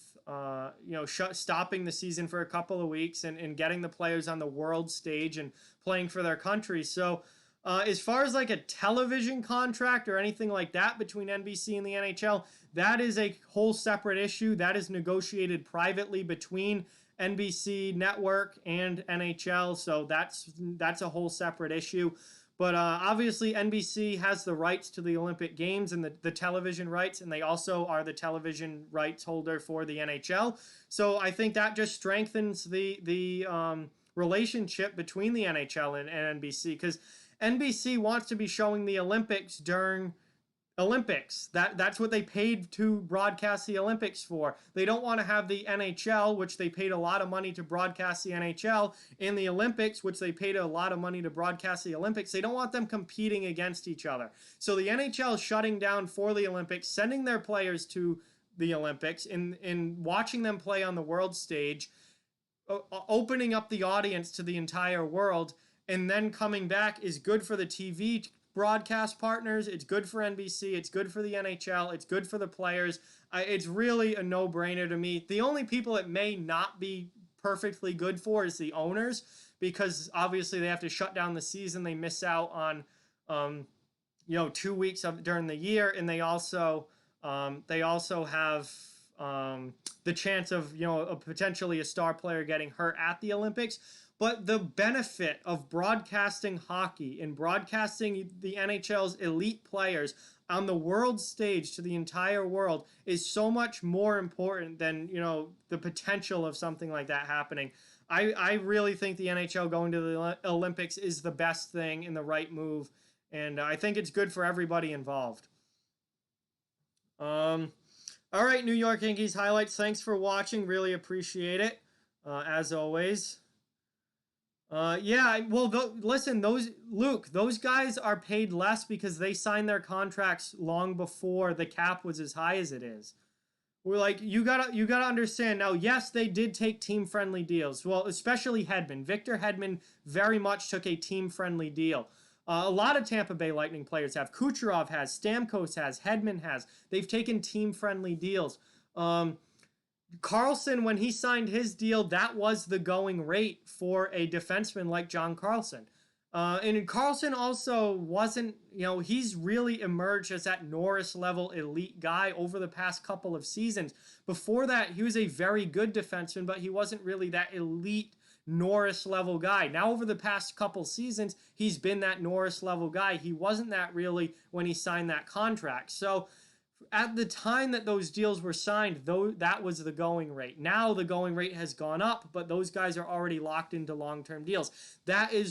stopping the season for a couple of weeks and getting the players on the world stage and playing for their country. So, as far as like a television contract or anything like that between NBC and the NHL, that is a whole separate issue. That is negotiated privately between NBC Network and NHL. So that's a whole separate issue. But obviously, NBC has the rights to the Olympic Games and the television rights, and they also are the television rights holder for the NHL. So I think that just strengthens the relationship between the NHL and NBC, because NBC wants to be showing the Olympics during Olympics. That's what they paid to broadcast the Olympics for. They don't want to have the NHL, which they paid a lot of money to broadcast the NHL, and the Olympics, which they paid a lot of money to broadcast the Olympics. They don't want them competing against each other. So the NHL is shutting down for the Olympics, sending their players to the Olympics, and watching them play on the world stage, opening up the audience to the entire world, and then coming back is good for the TV broadcast partners. It's good for NBC. It's good for the NHL. It's good for the players. It's really a no-brainer to me. The only people it may not be perfectly good for is the owners, because obviously they have to shut down the season. They miss out on 2 weeks during the year, and they also have the chance of potentially a star player getting hurt at the Olympics. But the benefit of broadcasting hockey and broadcasting the NHL's elite players on the world stage to the entire world is so much more important than, the potential of something like that happening. I really think the NHL going to the Olympics is the best thing and the right move, and I think it's good for everybody involved. All right, New York Yankees highlights. Thanks for watching. Really appreciate it, as always. Listen, those guys are paid less because they signed their contracts long before the cap was as high as it is. We're like, you gotta understand now. Yes, they did take team-friendly deals. Well, especially Hedman. Victor Hedman very much took a team-friendly deal. A lot of Tampa Bay Lightning players have. Kucherov has. Stamkos has. Hedman has. They've taken team-friendly deals. Carlson, when he signed his deal, that was the going rate for a defenseman like John Carlson. And Carlson also wasn't, he's really emerged as that Norris-level elite guy over the past couple of seasons. Before that, he was a very good defenseman, but he wasn't really that elite Norris-level guy. Now, over the past couple seasons, he's been that Norris-level guy. He wasn't that really when he signed that contract. So at the time that those deals were signed, though, that was the going rate. Now the going rate has gone up, but those guys are already locked into long-term deals. That's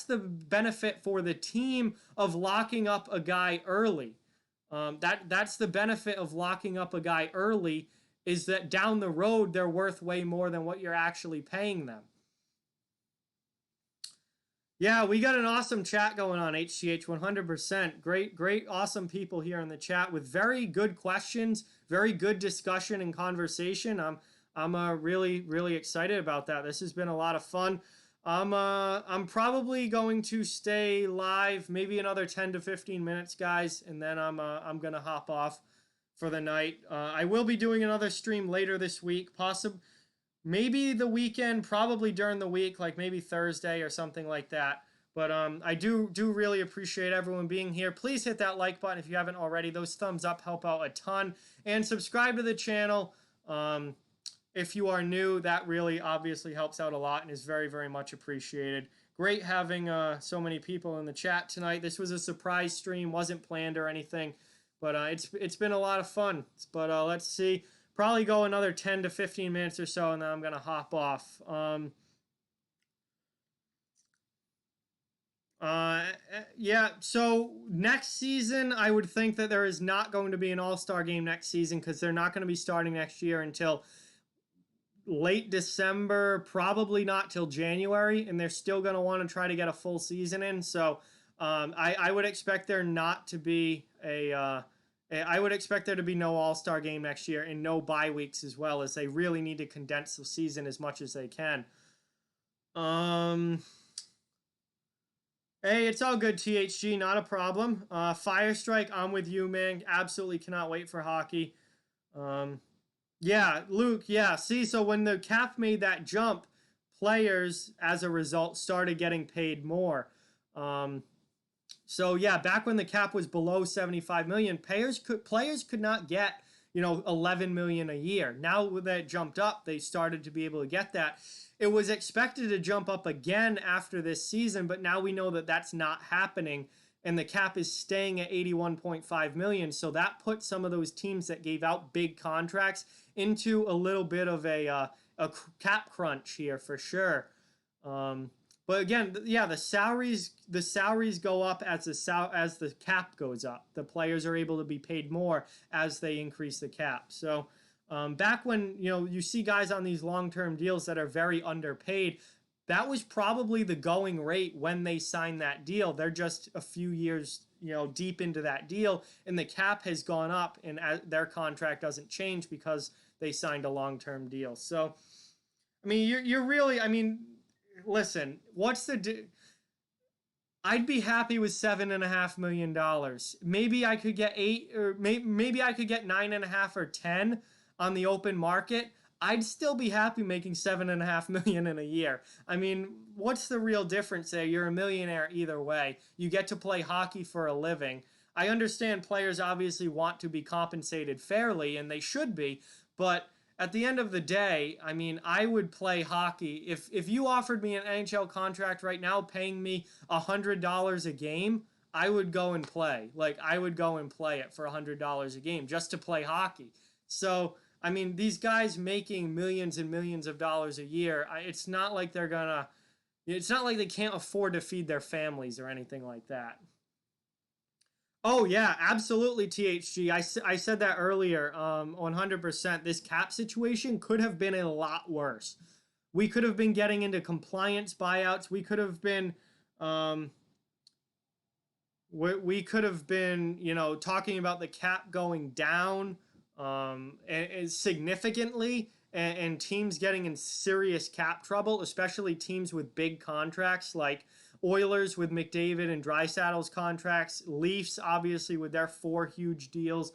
the benefit for the team of locking up a guy early. That's the benefit of locking up a guy early, is that down the road they're worth way more than what you're actually paying them. Yeah, we got an awesome chat going on, HCH, 100%. Great, awesome people here in the chat with very good questions, very good discussion and conversation. I'm really, really excited about that. This has been a lot of fun. I'm probably going to stay live maybe another 10 to 15 minutes, guys, and then I'm gonna hop off for the night. I will be doing another stream later this week, maybe the weekend, probably during the week, like maybe Thursday or something like that. But I do really appreciate everyone being here. Please hit that like button if you haven't already. Those thumbs up help out a ton. And subscribe to the channel. If you are new, that really obviously helps out a lot and is very, very much appreciated. Great having so many people in the chat tonight. This was a surprise stream, wasn't planned or anything. But it's been a lot of fun. But let's see. Probably go another 10 to 15 minutes or so, and then I'm going to hop off. So next season, I would think that there is not going to be an all-star game next season, because they're not going to be starting next year until late December, probably not till January, and they're still going to want to try to get a full season in. So I would expect there not to be I would expect there to be no all-star game next year and no bye weeks as well, as they really need to condense the season as much as they can. Hey, it's all good, THG, not a problem. Firestrike, I'm with you, man. Absolutely cannot wait for hockey. Yeah, Luke, yeah. See, so when the cap made that jump, players, as a result, started getting paid more. So yeah, back when the cap was below 75 million, players could not get, $11 million a year. Now that it jumped up, they started to be able to get that. It was expected to jump up again after this season, but now we know that that's not happening, and the cap is staying at $81.5 million. So that put some of those teams that gave out big contracts into a little bit of a cap crunch here for sure. But again, yeah, the salaries go up as the cap goes up. The players are able to be paid more as they increase the cap. So back when you see guys on these long-term deals that are very underpaid, that was probably the going rate when they signed that deal. They're just a few years deep into that deal, and the cap has gone up, and their contract doesn't change because they signed a long-term deal. So I mean, you're really, I mean, listen, I'd be happy with $7.5 million. Maybe I could get 8, or maybe I could get 9.5 or 10 on the open market. I'd still be happy making $7.5 million in a year. I mean, what's the real difference there? You're a millionaire either way. You get to play hockey for a living. I understand players obviously want to be compensated fairly, and they should be, but at the end of the day, I mean, I would play hockey. If you offered me an NHL contract right now paying me $100 a game, I would go and play. Like, I would go and play it for $100 a game just to play hockey. So, I mean, these guys making millions and millions of dollars a year, it's not like they can't afford to feed their families or anything like that. Oh, yeah, absolutely, THG. I said that earlier, 100%. This cap situation could have been a lot worse. We could have been getting into compliance buyouts. We could have been, talking about the cap going down significantly, and teams getting in serious cap trouble, especially teams with big contracts like Oilers with McDavid and Draisaitl's contracts, Leafs obviously with their 4 huge deals,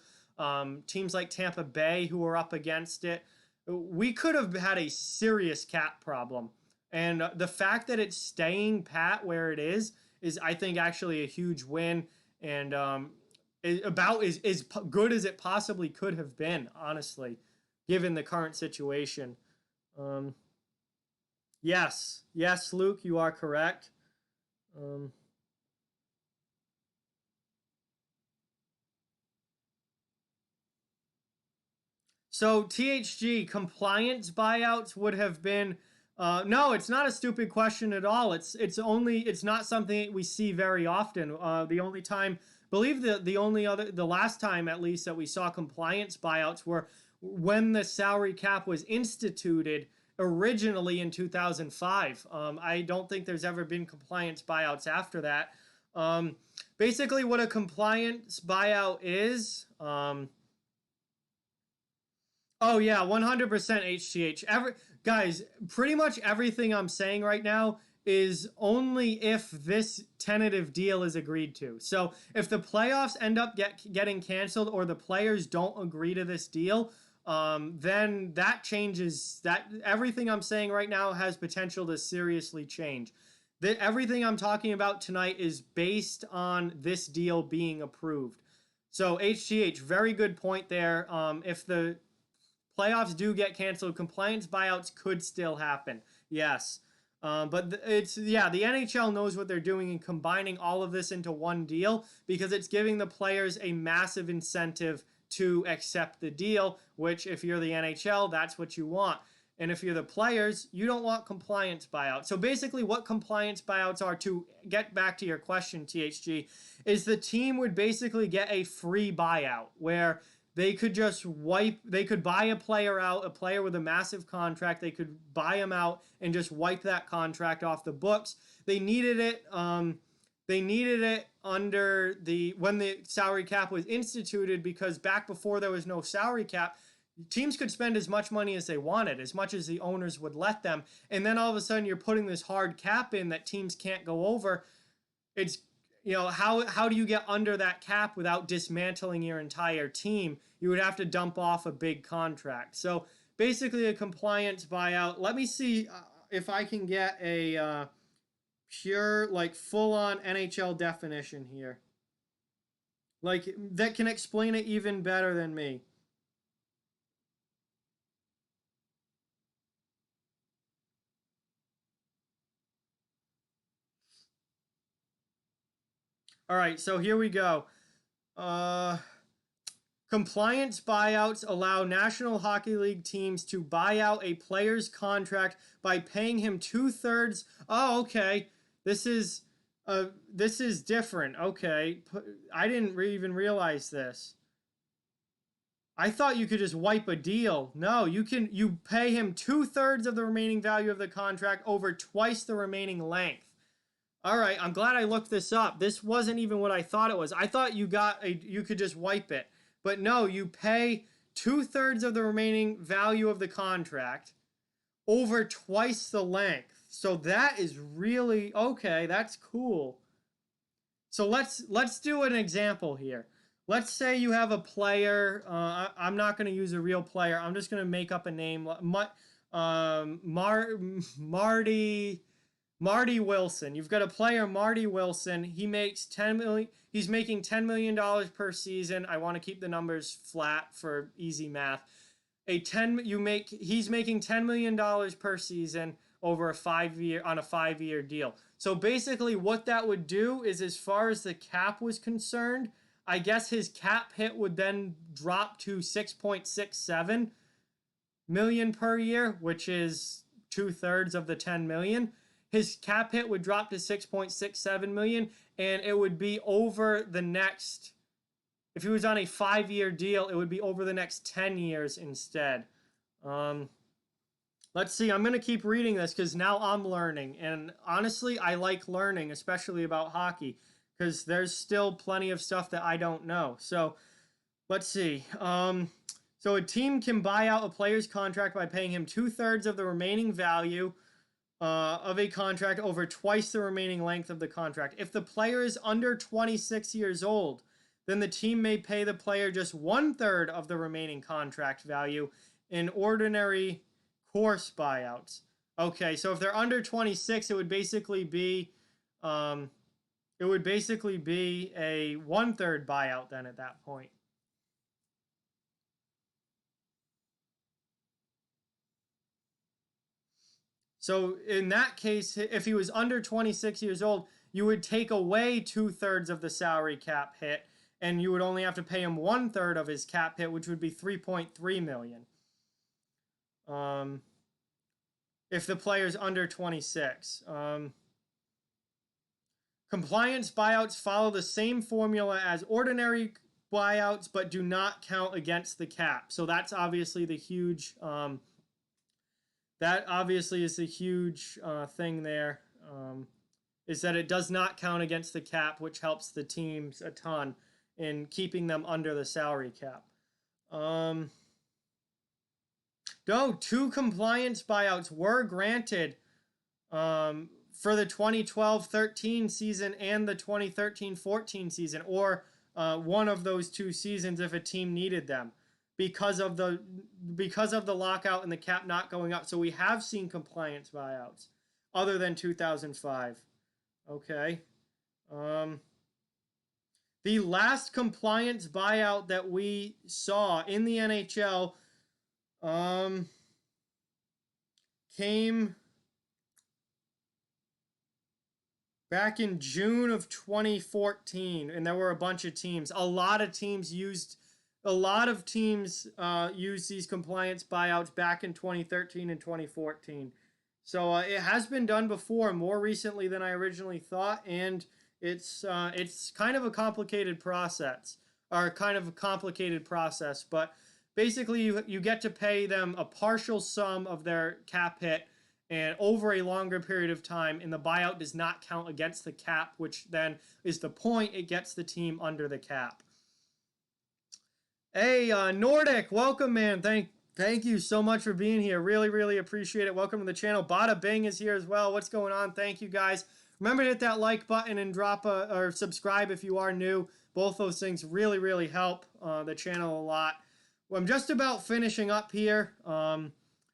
teams like Tampa Bay who are up against it. We could have had a serious cap problem, and the fact that it's staying pat where it is I think actually a huge win, and about as good as it possibly could have been, honestly, given the current situation. Yes, Luke, you are correct. So THG, compliance buyouts would have been no, it's not a stupid question at all. It's not something we see very often. The only time, the last time at least that we saw compliance buyouts were when the salary cap was instituted originally in 2005. I don't think there's ever been compliance buyouts after that. Basically, what a compliance buyout is. Oh yeah, 100% HTH. Guys, pretty much everything I'm saying right now is only if this tentative deal is agreed to. So if the playoffs end up getting canceled or the players don't agree to this deal, then that changes. That everything I'm saying right now has potential to seriously change. Everything I'm talking about tonight is based on this deal being approved. So HTH, very good point there. If the playoffs do get canceled, compliance buyouts could still happen. Yes. But the NHL knows what they're doing in combining all of this into one deal because it's giving the players a massive incentive to accept the deal, which if you're the NHL, that's what you want. And if you're the players, you don't want compliance buyouts. So basically what compliance buyouts are, to get back to your question, THG, is the team would basically get a free buyout where they could buy a player out, a player with a massive contract. They could buy him out and just wipe that contract off the books. They needed it. Under when the salary cap was instituted, because back before there was no salary cap, teams could spend as much money as they wanted, as much as the owners would let them. And then all of a sudden you're putting this hard cap in that teams can't go over. It's, how do you get under that cap without dismantling your entire team? You would have to dump off a big contract. So basically a compliance buyout. Let me see if I can get a pure, full-on NHL definition here. That can explain it even better than me. All right, so here we go. Compliance buyouts allow National Hockey League teams to buy out a player's contract by paying him 2/3. Oh, okay. This is different. Okay, I didn't even realize this. I thought you could just wipe a deal. No, you pay him 2/3 of the remaining value of the contract over twice the remaining length. All right, I'm glad I looked this up. This wasn't even what I thought it was. I thought you could just wipe it. But no, you pay 2/3 of the remaining value of the contract over twice the length. So that is really okay. That's cool. So let's do an example here. Let's say you have a player. I'm not going to use a real player. I'm just going to make up a name. Marty Wilson. You've got a player, Marty Wilson. He makes $10 million. He's making $10 million per season. I want to keep the numbers flat for easy math. He's making $10 million per season over a 5-year deal. So basically what that would do is, as far as the cap was concerned, I guess his cap hit would then drop to $6.67 million per year, which is 2/3 of the $10 million. His cap hit would drop to $6.67 million, and it would be over the next, if he was on a 5-year deal, it would be over the next 10 years instead. Let's see, I'm going to keep reading this because now I'm learning. And honestly, I like learning, especially about hockey, because there's still plenty of stuff that I don't know. So let's see. So a team can buy out a player's contract by paying him 2/3 of the remaining value of a contract over twice the remaining length of the contract. If the player is under 26 years old, then the team may pay the player just 1/3 of the remaining contract value in ordinary course buyouts. Okay, so if they're under 26, it would basically be a 1/3 buyout then at that point. So in that case, if he was under 26 years old, you would take away 2/3 of the salary cap hit, and you would only have to pay him 1/3 of his cap hit, which would be $3.3 million. If the player's under 26. Compliance buyouts follow the same formula as ordinary buyouts, but do not count against the cap. So that's obviously the huge... that obviously is a huge thing there, is that it does not count against the cap, which helps the teams a ton in keeping them under the salary cap. No, 2 compliance buyouts were granted for the 2012-13 season and the 2013-14 season, or one of those 2 seasons if a team needed them, because of the lockout and the cap not going up. So we have seen compliance buyouts other than 2005. Okay. The last compliance buyout that we saw in the NHL came back in June of 2014, and there were a bunch of teams. A lot of teams used these compliance buyouts back in 2013 and 2014. So it has been done before, more recently than I originally thought, and it's kind of a complicated process, but basically you get to pay them a partial sum of their cap hit and over a longer period of time, and the buyout does not count against the cap, which then is the point. It gets the team under the cap. Hey, Nordic, welcome, man. Thank you so much for being here. Really, really appreciate it. Welcome to the channel. Bada Bing is here as well. What's going on? Thank you, guys. Remember to hit that like button and or subscribe if you are new. Both those things really, really help the channel a lot. Well, I'm just about finishing up here.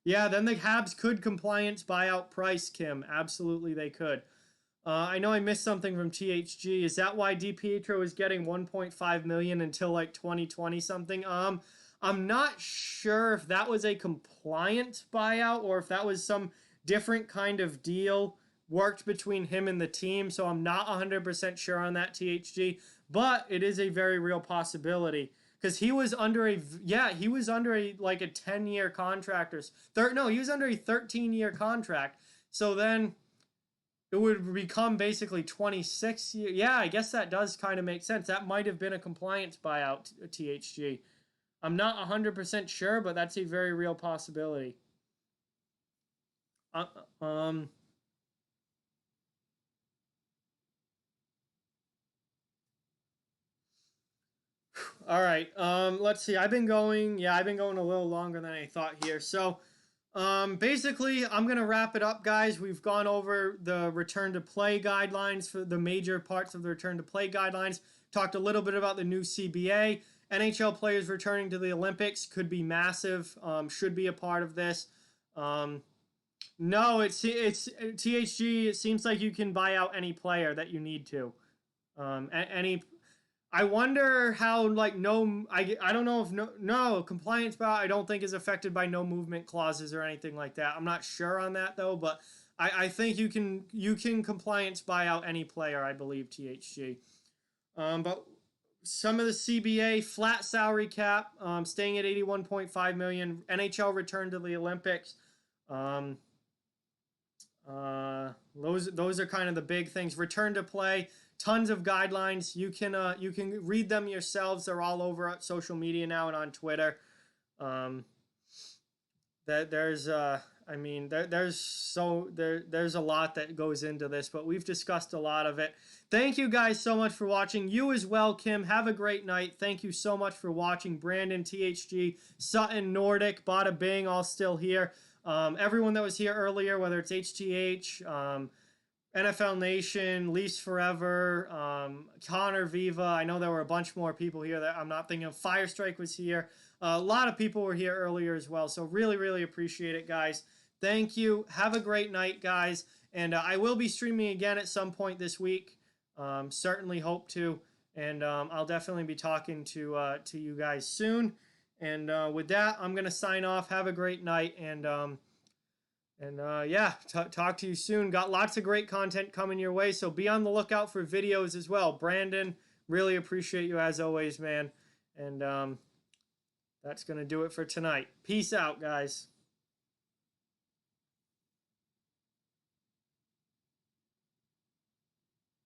Yeah, then the Habs could compliance buyout Price, Kim. Absolutely, they could. I know I missed something from THG. Is that why DiPietro is getting $1.5 million until like 2020 something? I'm not sure if that was a compliance buyout or if that was some different kind of deal worked between him and the team, so I'm not 100% sure on that, THG, but it is a very real possibility. Because he was under a, he was under a, like a 10-year contract or, no, he was under a 13-year contract. So then it would become basically 26 years. Yeah, I guess that does kind of make sense. That might have been a compliance buyout, THG. I'm not 100% sure, but that's a very real possibility. All right. Let's see. I've been going a little longer than I thought here. So, basically, I'm going to wrap it up, guys. We've gone over the return to play guidelines for the major parts of the return to play guidelines. Talked a little bit about the new CBA. NHL players returning to the Olympics could be massive. Should be a part of this. No, it's THG. It seems like you can buy out any player that you need to. Any. I wonder how, like, I don't know if no compliance buyout I don't think is affected by no movement clauses or anything like that. I'm not sure on that though, but I think you can compliance buy out any player, I believe, THG. But some of the CBA flat salary cap, staying at 81.5 million. NHL return to the Olympics. Those are kind of the big things. Return to play. Tons of guidelines. You can read them yourselves. They're all over social media now and on Twitter. There's a lot that goes into this, but we've discussed a lot of it. Thank you guys so much for watching. You as well, Kim. Have a great night. Thank you so much for watching. Brandon, THG, Sutton, Nordic, Bada Bing, all still here. Everyone that was here earlier, whether it's HTH, NFL Nation, Leafs Forever, Connor Viva. I know there were a bunch more people here that I'm not thinking of. Firestrike was here. A lot of people were here earlier as well. So really, really appreciate it, guys. Thank you. Have a great night, guys. And I will be streaming again at some point this week. Certainly hope to. And I'll definitely be talking to you guys soon. And with that, I'm going to sign off. Have a great night. And yeah, talk to you soon. Got lots of great content coming your way, so be on the lookout for videos as well. Brandon, really appreciate you as always, man. And that's going to do it for tonight. Peace out, guys.